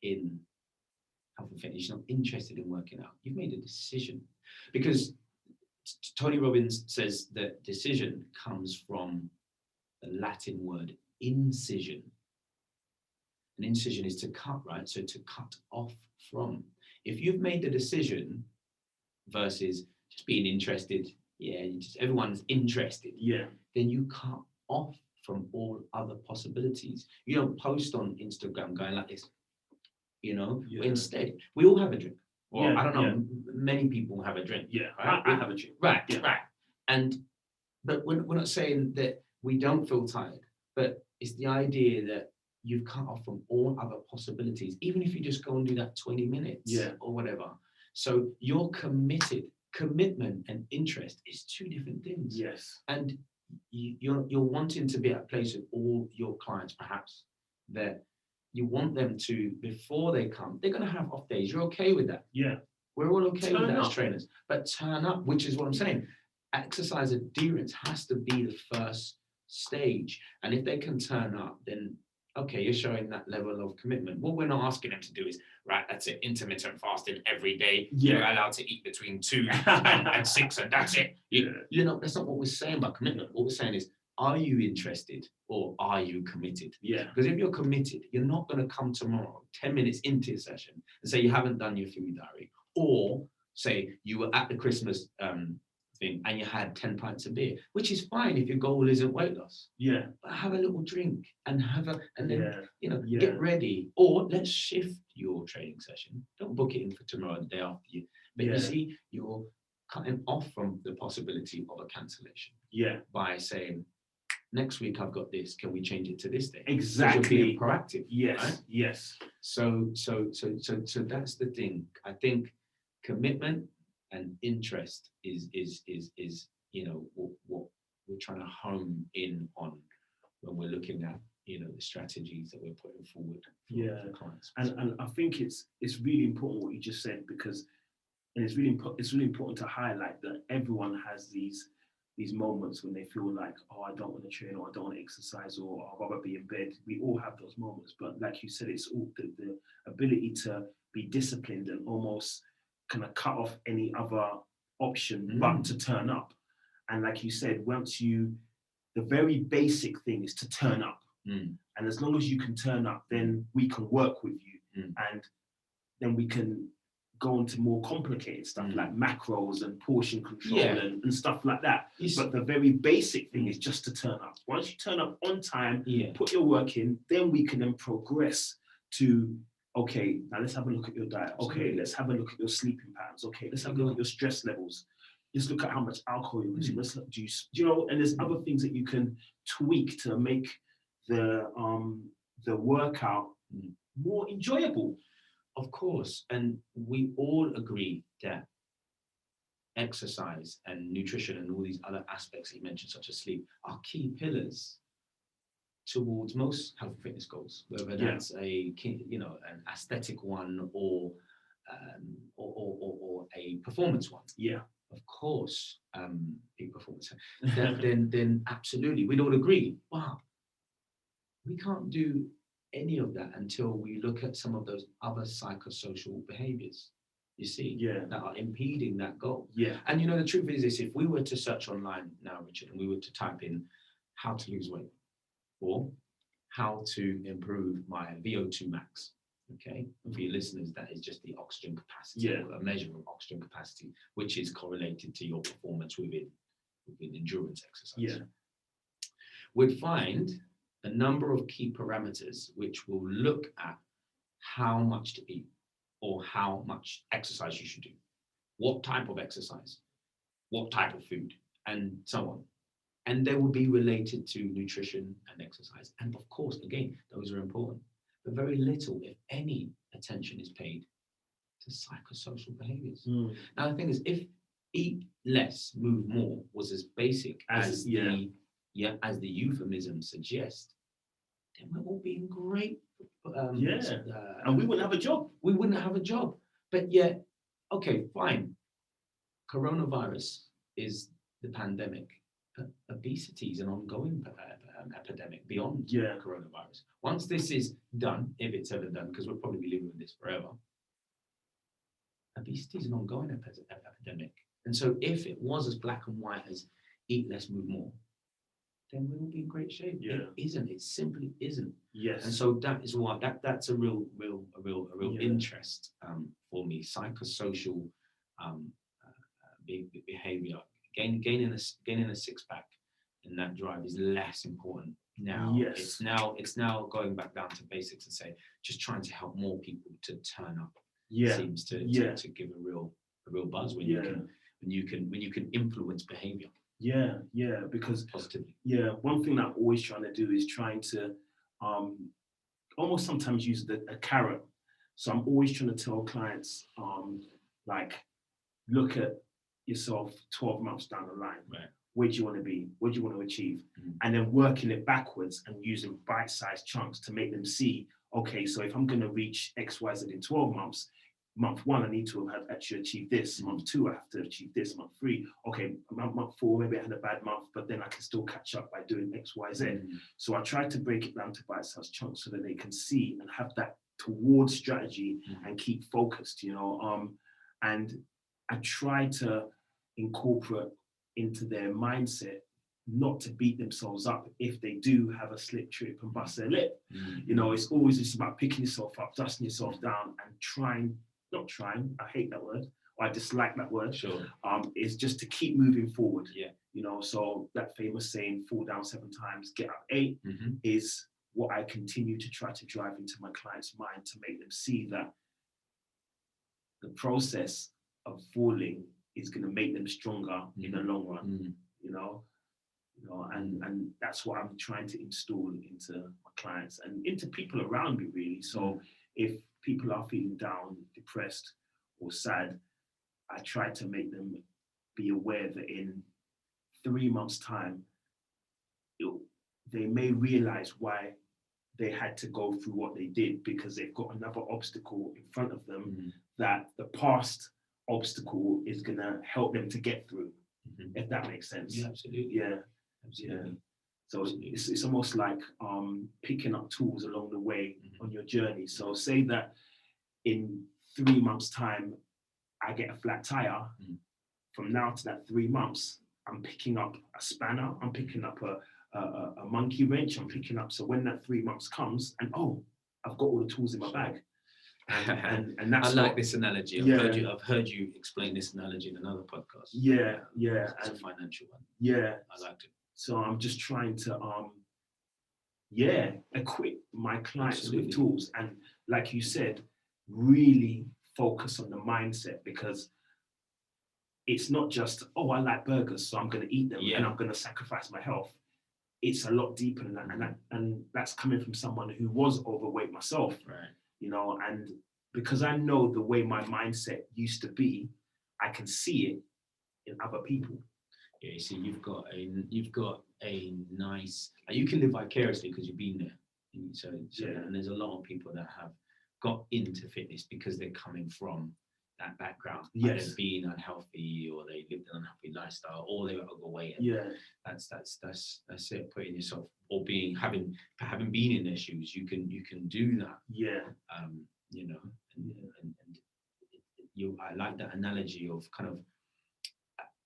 in health and fitness, you're not interested in working out. You've made a decision. Because Tony Robbins says that decision comes from the Latin word incision. An incision is to cut, right? So to cut off from. If you've made the decision versus just being interested, everyone's interested, then you cut off from all other possibilities. You don't post on Instagram going like this, you know. Instead, we all have a drink. Well, I don't know, many people have a drink. Right? I have a drink. Right. But we're not saying that we don't feel tired, but it's the idea that you've cut off from all other possibilities, even if you just go and do that 20 minutes or whatever. So you're committed. Commitment and interest is two different things. Yes. And you're wanting to be at a place with all your clients, perhaps, that you want them to, before they come, they're going to have off days. You're okay with that. Yeah. We're all okay with that as trainers. But turn up, which is what I'm saying. Exercise adherence has to be the first stage. And if they can turn up, then okay, you're showing that level of commitment. What we're not asking them to do is, right, that's it, intermittent fasting every day. You're allowed to eat between 2 and 6, and that's it. You know, that's not what we're saying about commitment. What we're saying is, are you interested or are you committed? Because if you're committed, you're not going to come tomorrow, 10 minutes into your session, and say you haven't done your food diary, or say you were at the Christmas thing and you had 10 pints of beer, which is fine if your goal isn't weight loss. But have a little drink and get ready. Or let's shift your training session. Don't book it in for tomorrow, the day after you. But you see, you're cutting off from the possibility of a cancellation Yeah, by saying, next week I've got this, can we change it to this day? exactly. So you're being proactive. Yes, right? yes. So that's the thing. I think commitment and interest is what we're trying to hone in on when we're looking at the strategies that we're putting forward for clients. And I think it's really important what you just said, because it's really important to highlight that everyone has these moments when they feel like, oh, I don't want to train, or I don't want to exercise, or I'd rather be in bed. We all have those moments, but like you said, it's all the ability to be disciplined and almost kind of cut off any other option but to turn up. And like you said, the very basic thing is to turn up. And as long as you can turn up, then we can work with you. And then we can go into more complicated stuff like macros and portion control and stuff like that. But the very basic thing is just to turn up. Once you turn up on time, put your work in, then we can then progress to, okay, now let's have a look at your diet. Okay, let's have a look at your sleeping patterns. Okay, let's have a look at your stress levels. Let's look at how much alcohol you're consuming. Let's look, and there's other things that you can tweak to make the workout more enjoyable. Of course, and we all agree that exercise and nutrition and all these other aspects that you mentioned, such as sleep, are key pillars towards most health and fitness goals, whether that's an aesthetic one or a performance one. Yeah. Of course, peak performance. then absolutely, we'd all agree. Wow, we can't do any of that until we look at some of those other psychosocial behaviors, you see, that are impeding that goal. Yeah. And the truth is this: if we were to search online now, Richard, and we were to type in how to lose weight or how to improve my VO2 max, okay, for your listeners, that is just the oxygen capacity, a measure of oxygen capacity, which is correlated to your performance within endurance exercise. We'd find a number of key parameters which will look at how much to eat or how much exercise you should do, what type of exercise, what type of food, and so on. And they will be related to nutrition and exercise. And of course, again, those are important, but very little, if any, attention is paid to psychosocial behaviors. Now, the thing is, if eat less, move more was as basic as the euphemism suggests, then we're all being great. And we wouldn't have a job. We wouldn't have a job. But yet, okay, fine. Coronavirus is the pandemic. But obesity is an ongoing epidemic beyond coronavirus. Once this is done, if it's ever done, because we'll probably be living with this forever, obesity is an ongoing epidemic. And so if it was as black and white as eat less, move more, then we will be in great shape. It isn't. It simply isn't. Yes. And so that is why that's a real interest for me. Psychosocial behavior, gaining a six pack, and that drive is less important now. It's now going back down to basics and say just trying to help more people to turn up. Seems to give a real buzz when you can influence behavior. Because positively. One thing that I'm always trying to do is trying to almost sometimes use a carrot. So I'm always trying to tell clients like, look at yourself 12 months down the line. Right. Where do you want to be? What do you want to achieve? And then working it backwards and using bite-sized chunks to make them see, okay, so if I'm going to reach XYZ in 12 months, month 1, I need to have actually achieved this. Month 2, I have to achieve this. Month 3, okay, month 4, maybe I had a bad month, but then I can still catch up by doing X, Y, Z. So I try to break it down to bite-sized chunks so that they can see and have that towards strategy and keep focused, and I try to incorporate into their mindset not to beat themselves up if they do have a slip, trip and bust their lip. It's always just about picking yourself up, dusting yourself down and not trying, I hate that word, or I dislike that word. Sure. Is just to keep moving forward. Yeah. So that famous saying, fall down 7 times, get up 8, is what I continue to try to drive into my client's mind to make them see that the process of falling is going to make them stronger in the long run. And that's what I'm trying to install into my clients and into people around me, really. So if people are feeling down, depressed, or sad, I try to make them be aware that in 3 months' time, they may realize why they had to go through what they did, because they've got another obstacle in front of them that the past obstacle is going to help them to get through, if that makes sense. Yeah, absolutely. Yeah. Absolutely. Yeah. So it's almost like picking up tools along the way on your journey. So say that in 3 months' time, I get a flat tire. From now to that 3 months, I'm picking up a spanner, I'm picking up a monkey wrench, I'm picking up. So when that 3 months comes, and I've got all the tools in my bag. And that's I like this analogy. I've heard you explain this analogy in another podcast. Yeah. It's a financial one. Yeah. I liked it. So I'm just trying to equip my clients with tools, and like you said, really focus on the mindset, because it's not just, I like burgers, so I'm going to eat them and I'm going to sacrifice my health. It's a lot deeper than that, and that's coming from someone who was overweight myself, right? And because I know the way my mindset used to be, I can see it in other people. Yeah, you see, you've got a nice. You can live vicariously because you've been there. So and there's a lot of people that have got into fitness because they're coming from that background. Yes. They've been unhealthy, or they lived an unhealthy lifestyle, or they were overweight. That's it. Putting yourself, or having been in their shoes, you can do that. Yeah. I like that analogy of kind of.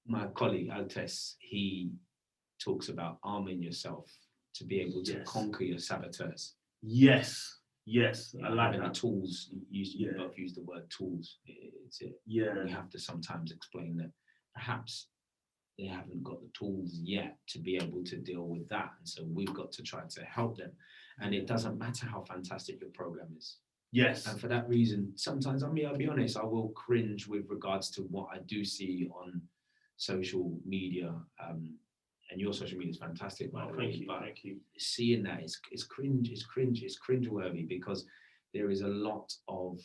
My colleague Altes, he talks about arming yourself to be able to conquer your saboteurs. Yes, I like that. The tools. You both use the word tools. We have to sometimes explain that perhaps they haven't got the tools yet to be able to deal with that, and so we've got to try to help them. And it doesn't matter how fantastic your program is. Yes. And for that reason, sometimes I'll be honest, I will cringe with regards to what I do see on social media, and your social media is fantastic, by the way. Thank you. Seeing that is cringeworthy, because there is a lot of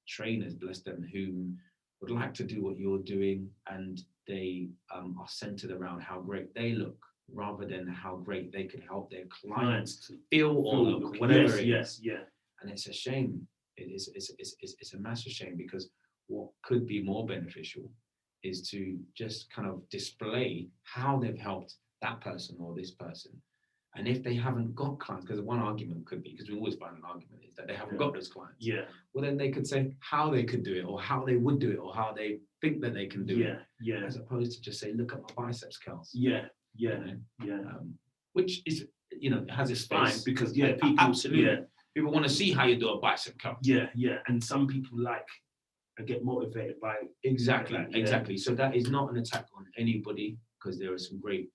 trainers, bless them, who would like to do what you're doing, and they are centered around how great they look, rather than how great they can help their clients feel or look, whatever it is. And it's a shame. It's a massive shame, because what could be more beneficial is to just kind of display how they've helped that person or this person. And if they haven't got clients, because one argument could be, because we always find an argument, is that they haven't got those clients. Yeah. Well, then they could say how they could do it, or how they would do it, or how they think that they can do it. Yeah. As opposed to just say, look at my biceps curls. Yeah. Which is, has its space. Fine, because people absolutely. Yeah. People want to see how you do a bicep curl. Yeah. And some people get motivated by exactly. So that is not an attack on anybody, because there are some great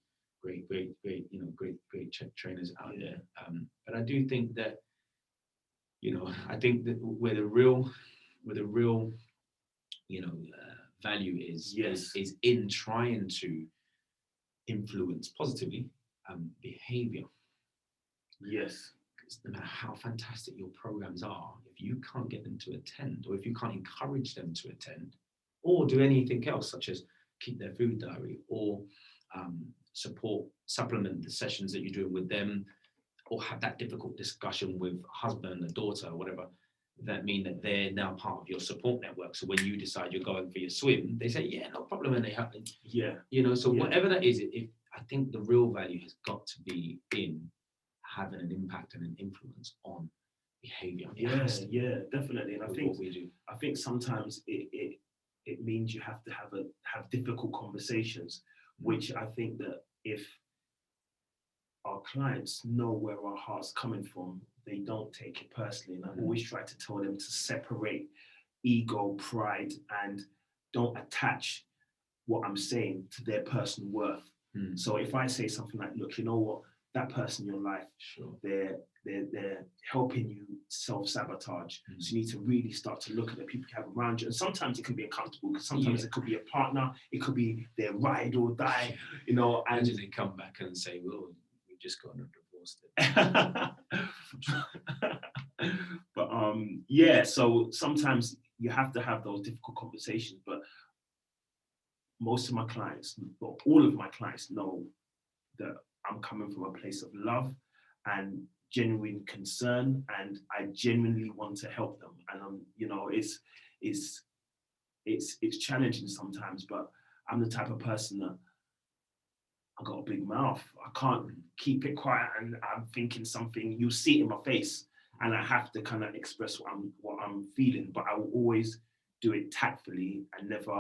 trainers out there. But I do think that, where the real value is in trying to influence positively behavior. Yes. No matter how fantastic your programs are, if you can't get them to attend, or if you can't encourage them to attend, or do anything else, such as keep their food diary, or supplement the sessions that you're doing with them, or have that difficult discussion with husband, a daughter, or whatever, that mean that they're now part of your support network. So when you decide you're going for your swim, they say, yeah, no problem, and they have it. Yeah. Whatever that is, I think the real value has got to be in having an impact and an influence on behavior. Yeah, definitely. And I think what we do. I think sometimes it means you have to have difficult conversations, which I think that if our clients know where our heart's coming from, they don't take it personally. And I always try to tell them to separate ego, pride, and don't attach what I'm saying to their personal worth. So if I say something like, look, you know what, that person in your life, Sure. they're helping you self-sabotage. Mm. So you need to really start to look at the people you have around you. And sometimes it can be uncomfortable because sometimes it could be a partner, it could be their ride or die, you know. And Imagine they come back and say, well, we just got a divorce. But yeah, so sometimes you have to have those difficult conversations. But most of my clients, or all of my clients, know that I'm coming from a place of love and genuine concern, and I genuinely want to help them. And you know, it's challenging sometimes, but I'm the type of person that I got a big mouth. I can't keep it quiet, and I'm thinking something. You see it in my face, and I have to kind of express what I'm feeling. But I will always do it tactfully and never,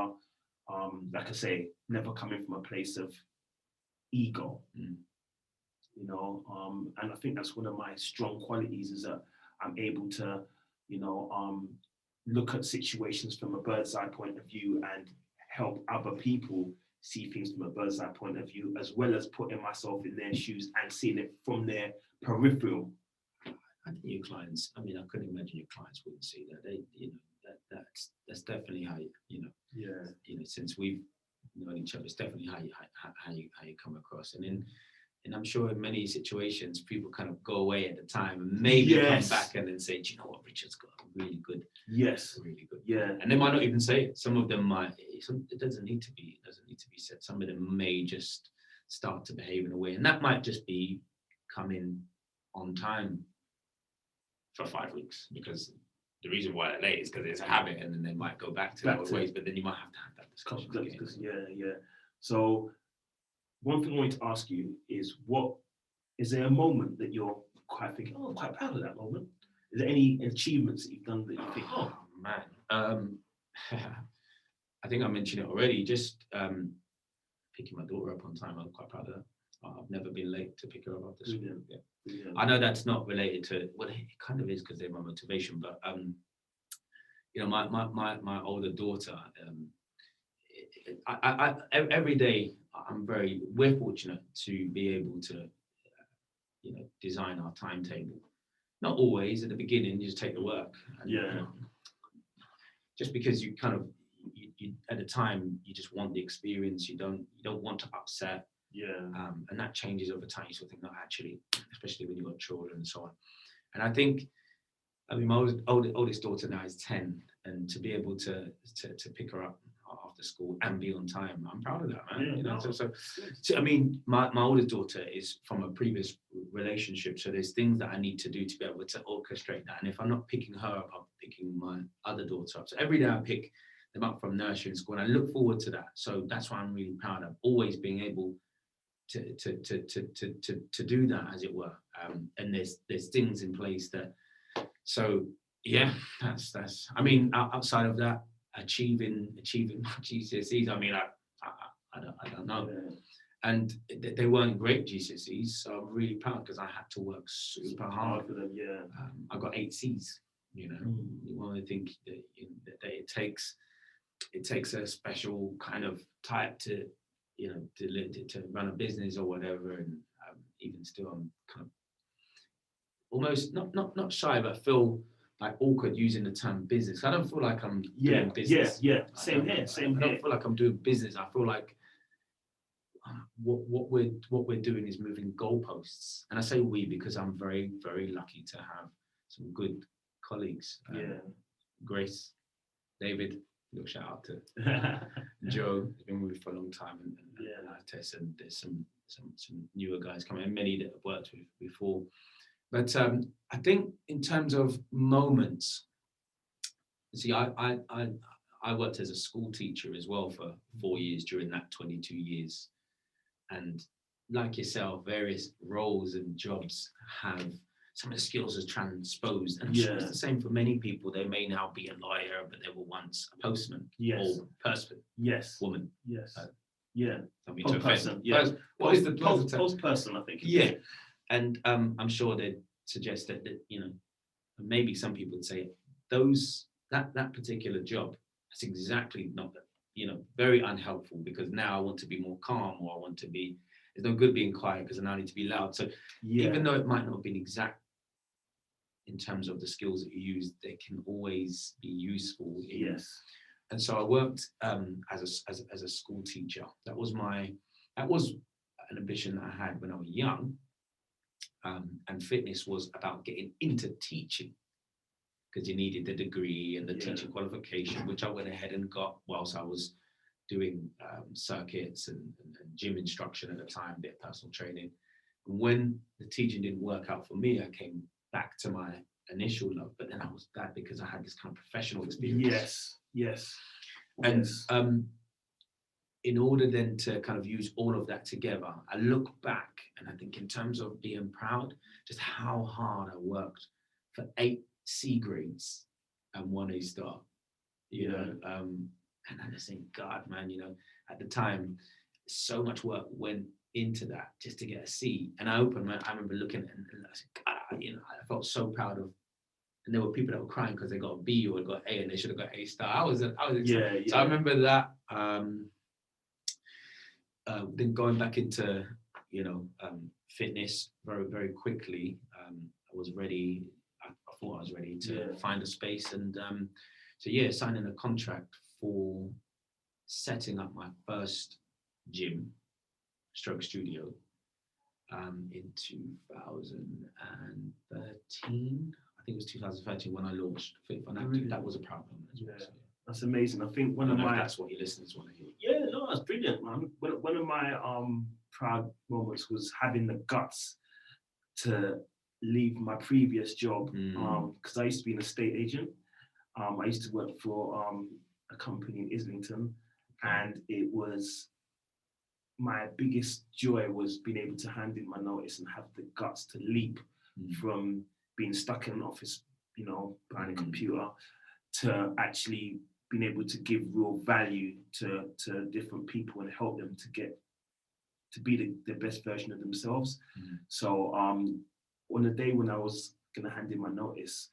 like I say, never coming from a place of ego. You know, and I think that's one of my strong qualities, is that I'm able to, you know, look at situations from a bird's eye point of view and help other people see things from a bird's eye point of view, as well as putting myself in their shoes and seeing it from their peripheral. I think your clients, I mean, I couldn't imagine your clients wouldn't see that. They, you know, that's definitely how you know. Yeah. You know, since we've known each other, it's definitely how you come across. And I'm sure in many situations people kind of go away at the time and maybe come back and then say, do you know what, Richard's got really good. Yes. Really good. Yeah. And they might not even say it. Some of them might. It doesn't need to be said. Some of them may just start to behave in a way, and that might just be coming on time for 5 weeks, because the reason why they're late is because it's a habit, and then they might go back to their old ways. But then you might have to have that discussion again. Yeah. So one thing I wanted to ask you is, what is there a moment that you're quite thinking, oh, I'm quite proud of that moment? Is there any achievements that you've done that you think, oh man, I think I mentioned it already. Just picking my daughter up on time, I'm quite proud of that. I've never been late to pick her up after school. Yeah. I know that's not related to, well, it kind of is because they're my motivation, but you know, my older daughter, every day we're fortunate to be able to, you know, design our timetable. Not always at the beginning, you just take the work. And, you know, just because you kind of, you at the time, you just want the experience, you don't want to upset. And that changes over time. You sort of think, no, actually, especially when you've got children and so on. And I think, I mean, my oldest daughter now is 10, and to be able to pick her up after school and be on time, I'm proud of that, man. You know, so I mean, my oldest daughter is from a previous relationship, so there's things that I need to do to be able to orchestrate that. And if I'm not picking her up, I'm picking my other daughter up. So every day I pick them up from nursery and school, and I look forward to that. So that's why I'm really proud of always being able to do that, as it were. And there's things in place that. So yeah, that's. I mean, outside of that, achieving my GCSEs. I mean, I don't know. And they weren't great GCSEs, so I'm really proud because I had to work super hard for them. I got 8 C's. You know, one of the things that it takes a special kind of type to, you know, to run a business or whatever. And even still, I'm kind of almost not shy, but I feel like awkward using the term business. I don't feel like I'm doing business. Same here. I don't feel like I'm doing business. I feel like what we're doing is moving goalposts. And I say we because I'm very, very lucky to have some good colleagues. Grace, David, little shout out to Joe, who's been with me for a long time, and Tess, and there's some newer guys coming in, many that I've worked with before. But I think in terms of moments, see, I worked as a school teacher as well for 4 years during that 22 years. And like yourself, various roles and jobs have some of the skills are transposed. And I'm sure it's the same for many people. They may now be a lawyer, but they were once a postman or person, woman. Post-person, What is the post-person, I think. And I'm sure they'd suggest that, you know, maybe some people would say that particular job, that's exactly not, you know, very unhelpful, because now I want to be more calm, or I want to be, It's no good being quiet because I now need to be loud. So even though it might not have been exact in terms of the skills that you use, they can always be useful. And so I worked as a school teacher. That was an ambition that I had when I was young. And fitness was about getting into teaching because you needed the degree and the teaching qualification, which I went ahead and got whilst I was doing circuits and gym instruction at the time, bit of personal training. When the teaching didn't work out for me, I came back to my initial love, but then I was glad because I had this kind of professional experience. And in order then to kind of use all of that together, I look back and I think in terms of being proud, just how hard I worked for 8 C grades and 1 A star, you know, and I just think, God, man, you know, at the time, so much work went into that just to get a C. And I remember looking at it and I said, God, you know, I felt so proud of. And there were people that were crying because they got a B or got A and they should have got A star. I was excited. So I remember that. Then going back into, you know, fitness very, very quickly. I was ready. I thought I was ready to find a space. And signing a contract for setting up my first gym stroke studio in 2013. I think it was 2013 when I launched Fit Fun Active. That was a proud moment as well. So, that's amazing. I think one of my that's what your listeners want to hear. Yeah, no, that's brilliant, man. One of my proud moments was having the guts to leave my previous job because I used to be an estate agent. I used to work for a company in Islington, and it was my biggest joy was being able to hand in my notice and have the guts to leap from being stuck in an office, you know, behind a computer, to actually being able to give real value to different people and help them to get to be the best version of themselves. So on the day when I was gonna hand in my notice,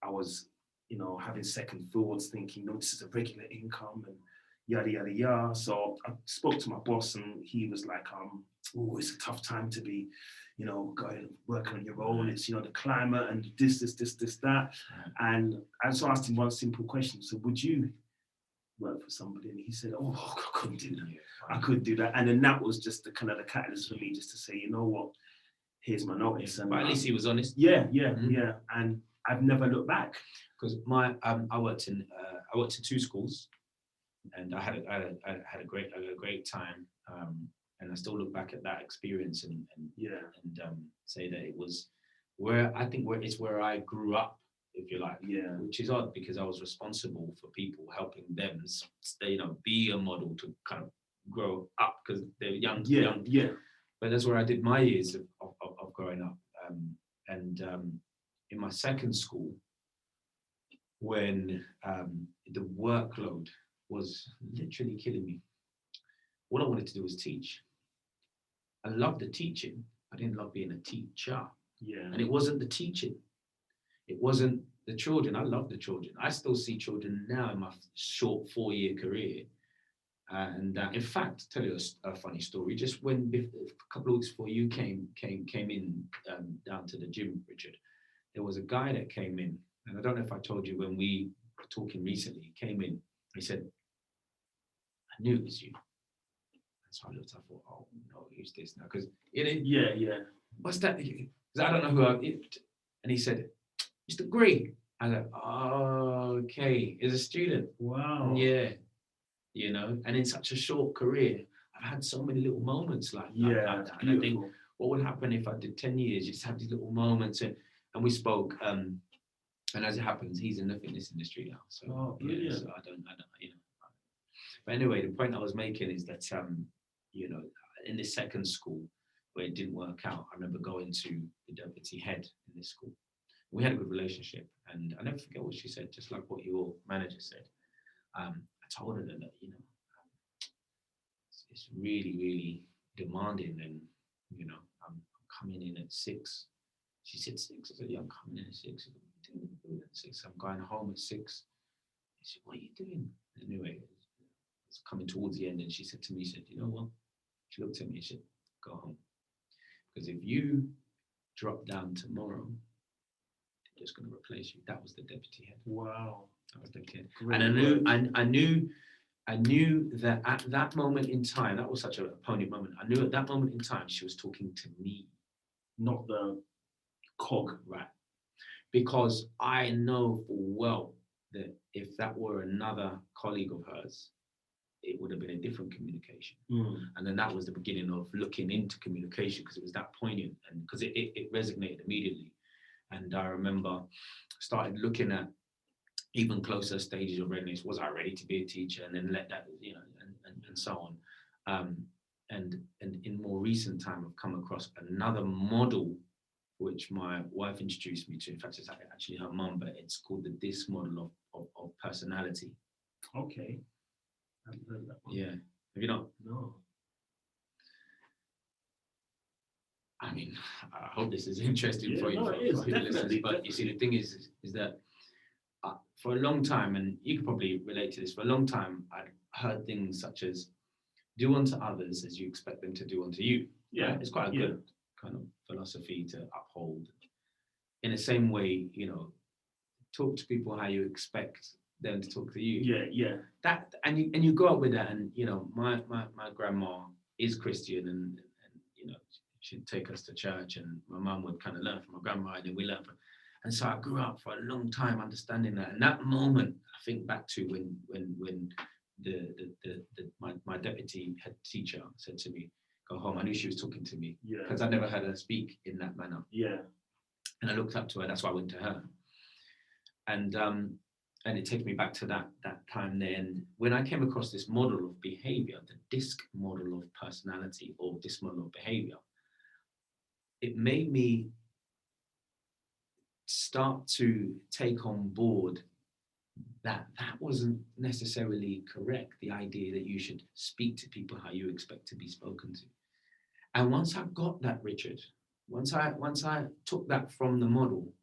I was, you know, having second thoughts, thinking, no, this is a regular income and yada yada yada. So I spoke to my boss and he was like, oh, it's a tough time to be, you know, going working on your own. It's, you know, the climate and this, that. And I just asked him one simple question. So would you work for somebody? And he said, oh, I couldn't do that. I couldn't do that. And then that was just the kind of the catalyst for me just to say, you know what, here's my notice. And but at least he was honest. Yeah. And I've never looked back. Because I worked in 2 schools, and I had a great time, and I still look back at that experience and say that it was where I grew up, if you like. Which is odd because I was responsible for people, helping them, you know, be a model to kind of grow up because they're young. But that's where I did my years of growing up, and in my second school, when the workload was literally killing me, all I wanted to do was teach. I loved the teaching. I didn't love being a teacher. And it wasn't the teaching. It wasn't the children. I love the children. I still see children now in my short 4-year career. And in fact, tell you a funny story. Just when a couple of weeks before you came in down to the gym, Richard, there was a guy that came in, and I don't know if I told you when we were talking recently. He came in. He said, "I knew it was you." And so I looked. I thought, "Oh no, who's this now?" Because what's that? Because I don't know who and he said, "Mr. Gray." I was like, "Oh, okay, he's a student." Wow. Yeah. You know, and in such a short career, I've had so many little moments like that. And I think what would happen if I did 10 years, you just have these little moments. And we spoke, and as it happens, he's in the fitness industry now. So, so I don't, you know. But anyway, the point I was making is that, you know, in this second school where it didn't work out, I remember going to the deputy head in this school. We had a good relationship, and I never forget what she said, just like what your manager said. I told her that, you know, it's really, really demanding, and, you know, I'm coming in at 6. She said 6. I said, yeah, I'm coming in at 6. What are you doing at 6? I'm going home at 6. She said, what are you doing? Anyway, it's coming towards the end, and she said to me, she said, you know what? She looked at me and she said, go home. Because if you drop down tomorrow, they're just going to replace you. That was the deputy head. Wow. That was the deputy head. Great And I knew that at that moment in time, that was such a poignant moment. I knew at that moment in time she was talking to me, not the cog. right? Because I know full well that if that were another colleague of hers, it would have been a different communication. And then that was the beginning of looking into communication, because it was that poignant, and because it resonated immediately. And I remember started looking at even closer stages of readiness. Was I ready to be a teacher? And then let that, and so on. And in more recent time, I've come across another model which my wife introduced me to. In fact, it's actually her mum, but it's called the DISC model of personality. Okay. I haven't heard that one. Yeah. Have you not? No. I mean, I hope this is interesting for you, no, it is, for your listeners. definitely, But you see, the thing is that for a long time, and you could probably relate to this, for a long time, I'd heard things such as, do unto others as you expect them to do unto you. Yeah. Right? It's quite a good kind of philosophy to uphold. In the same way, talk to people how you expect them to talk to you. Yeah. That and you go up with that, and my grandma is Christian, and she'd take us to church, and my mum would kind of learn from my grandma, and then we learned from. And so I grew up for a long time understanding that. And that moment, I think back to when my deputy head teacher said to me, "Go home." I knew she was talking to me because I never heard her speak in that manner. Yeah. And I looked up to her. That's why I went to her. And it takes me back to that time then when I came across this model of behavior, the DISC model of personality, or DISC model of behavior. It made me start to take on board that wasn't necessarily correct, the idea that you should speak to people how you expect to be spoken to. And once I got that, Richard, once I took that from the model,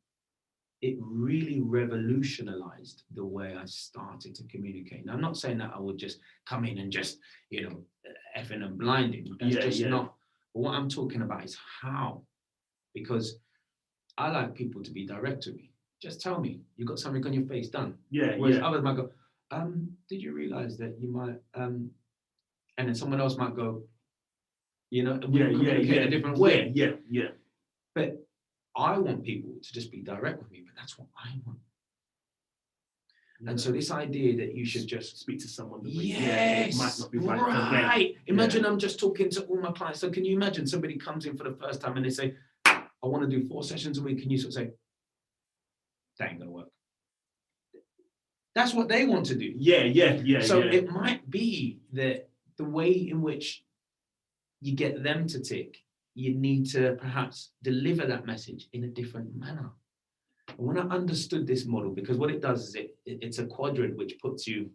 it really revolutionized the way I started to communicate. Now, I'm not saying that I would just come in and just, effing and blinding. That's not. But what I'm talking about is how. Because I like people to be direct with me. Just tell me, you got something on your face, done. Whereas others might go, did you realize that you might, and then someone else might go, communicate a different way. Yeah. But I want people to just be direct with me, but that's what I want. Yeah. And so this idea that you should just speak to someone the way, it might not be right. Imagine I'm just talking to all my clients. So can you imagine somebody comes in for the first time and they say, I want to do 4 sessions a week. Can you sort of say, that ain't gonna work? That's what they want to do. Yeah. So it might be that the way in which you get them to tick, you need to perhaps deliver that message in a different manner. And when I understood this model, because what it does is it's a quadrant which puts you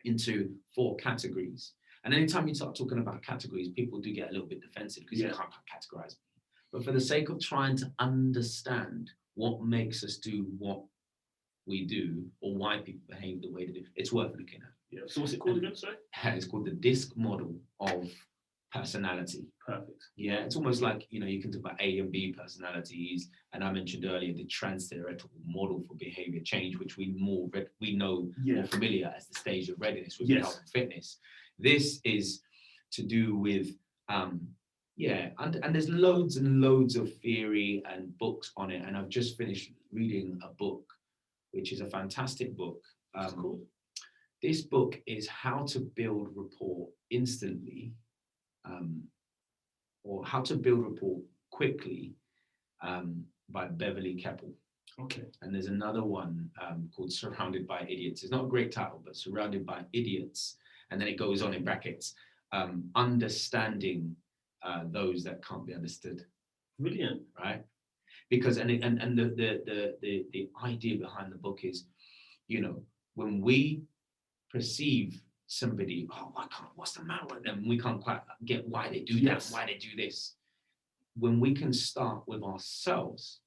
into 4 categories. And anytime you start talking about categories, people do get a little bit defensive because you can't categorize. But for the sake of trying to understand what makes us do what we do, or why people behave the way they do, it's worth looking at. Yeah. So what's it called again, sorry? It's called the DISC model of personality. Perfect. Yeah, it's almost like, you can talk about A and B personalities, and I mentioned earlier the trans-theoretical model for behavior change, which we know more familiar as the stage of readiness with health and fitness. This is to do with and there's loads and loads of theory and books on it, and I've just finished reading a book which is a fantastic book. Cool. This book is How to Build Rapport Instantly, or How to Build Rapport Quickly, by Beverly Keppel. Okay. And there's another one called Surrounded by Idiots. It's not a great title, but Surrounded by Idiots. And then it goes on in brackets, understanding those that can't be understood. Brilliant. Right? Because the idea behind the book is, when we perceive somebody, what's the matter with them? We can't quite get why they do that, why they do this. When we can start with ourselves,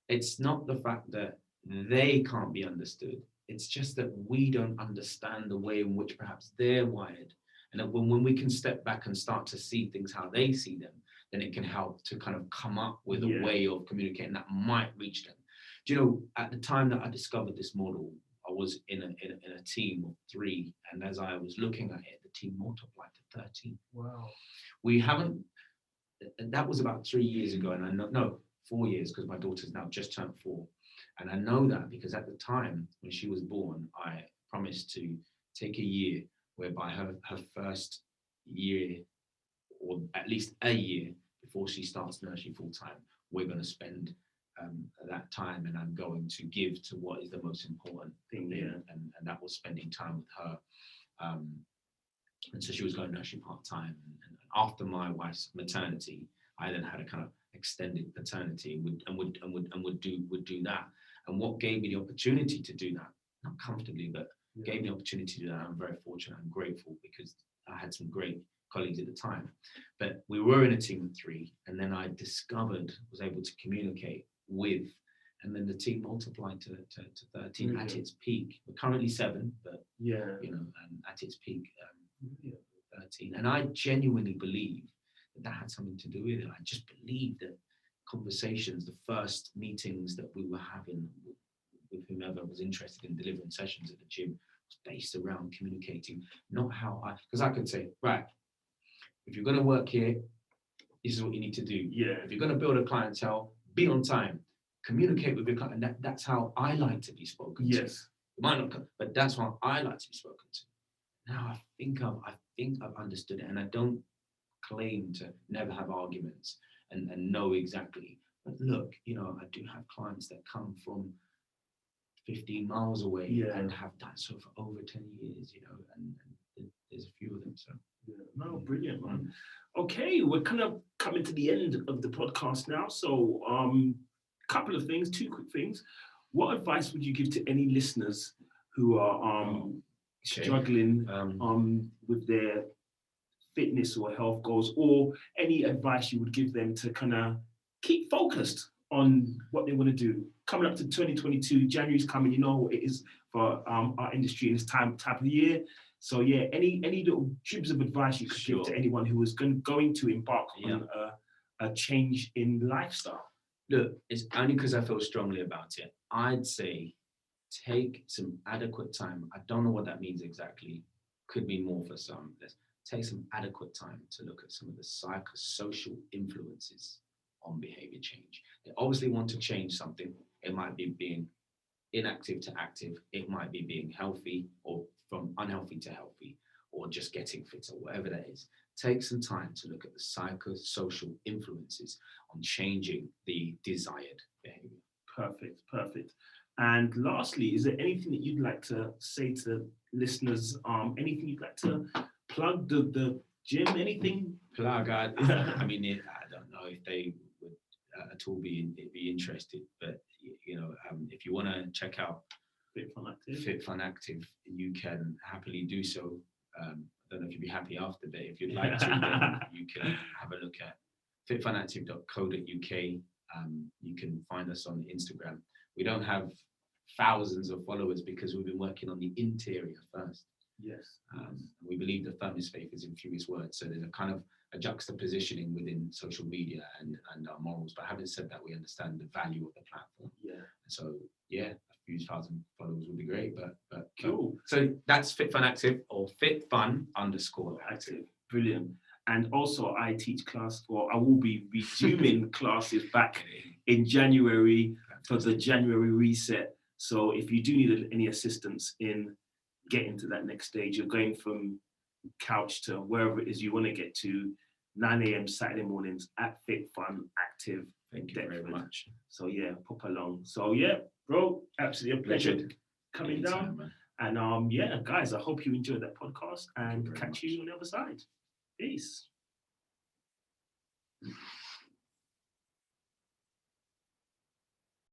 it's not the fact that they can't be understood. It's just that we don't understand the way in which perhaps they're wired. And that when we can step back and start to see things how they see them, then it can help to kind of come up with Yeah. a way of communicating that might reach them. Do you know, at the time that I discovered this model, I was in a team of 3, and as I was looking at it, the team multiplied to 13. Wow. We haven't, and that was about 3 years ago, and I know, no, 4 years, because my daughter's now just turned 4. And I know that because at the time when she was born, I promised to take a year whereby her first year, or at least a year before she starts nursery full time, we're going to spend that time, and I'm going to give to what is the most important thing, and that was spending time with her. And so she was going nursery part time. And after my wife's maternity, I then had a kind of extended paternity, and would do that. And what gave me the opportunity to do that, not comfortably, but gave me the opportunity to do that. I'm very fortunate and grateful because I had some great colleagues at the time. But we were in a team of 3, and then I was able to communicate with, and then the team multiplied to 13 at its peak. We're currently 7, but at its peak, 13. And I genuinely believe that had something to do with it. I just believe that conversations, the first meetings that we were having with whomever was interested in delivering sessions at the gym, was based around communicating, not how because I could say, right, if you're going to work here, this is what you need to do. Yeah. If you're going to build a clientele, be on time, communicate with your client. And that's how I like to be spoken to. It might not come, but that's how I like to be spoken to. Now I think I've understood it, and I don't claim to never have arguments and know exactly. But look, I do have clients that come from 15 miles away and have done so for over 10 years, and there's a few of them. So no, brilliant, man. Okay, we're kind of coming to the end of the podcast now. So couple of things, 2 quick things. What advice would you give to any listeners who are struggling with their fitness or health goals, or any advice you would give them to kind of keep focused on what they want to do? Coming up to 2022, January's coming, you know what it is for our industry in this type of year. So any little jibs of advice you could give to anyone who was going to embark on a change in lifestyle? Look, it's only because I feel strongly about it. I'd say take some adequate time. I don't know what that means exactly. Could mean more for some. Take some adequate time to look at some of the psychosocial influences on behavior change. They obviously want to change something. It might be being inactive to active. It might be being healthy, or from unhealthy to healthy, or just getting fitter, whatever that is. Take some time to look at the psychosocial influences on changing the desired behavior. Perfect. And lastly, is there anything that you'd like to say to listeners? Anything you'd like to plug, the gym, anything? Plug, I mean, I don't know if they would at all be interested, but if you want to check out Fit Fun Active, you can happily do so. I don't know if you'd be happy after, but if you'd like to, then you can have a look at fitfunactive.co.uk. You can find us on Instagram. We don't have thousands of followers because we've been working on the interior first. Yes. We believe the firmest faith is in fewest words. So there's a kind of a juxtapositioning within social media and our morals. But having said that, we understand the value of the platform. Yeah. So a few thousand followers would be great. But cool. So that's Fit Fun Active, or FitFun_Active. Brilliant. And also I teach class, or I will be resuming classes back in January for the January reset. So if you do need any assistance in getting to that next stage, you're going from couch to wherever it is you want to get to, 9 a.m. Saturday mornings at Fit Fun Active. Thank you very much. So pop along. So bro, absolutely a pleasure coming down. Man. And guys, I hope you enjoyed that podcast, and catch you on the other side. Peace.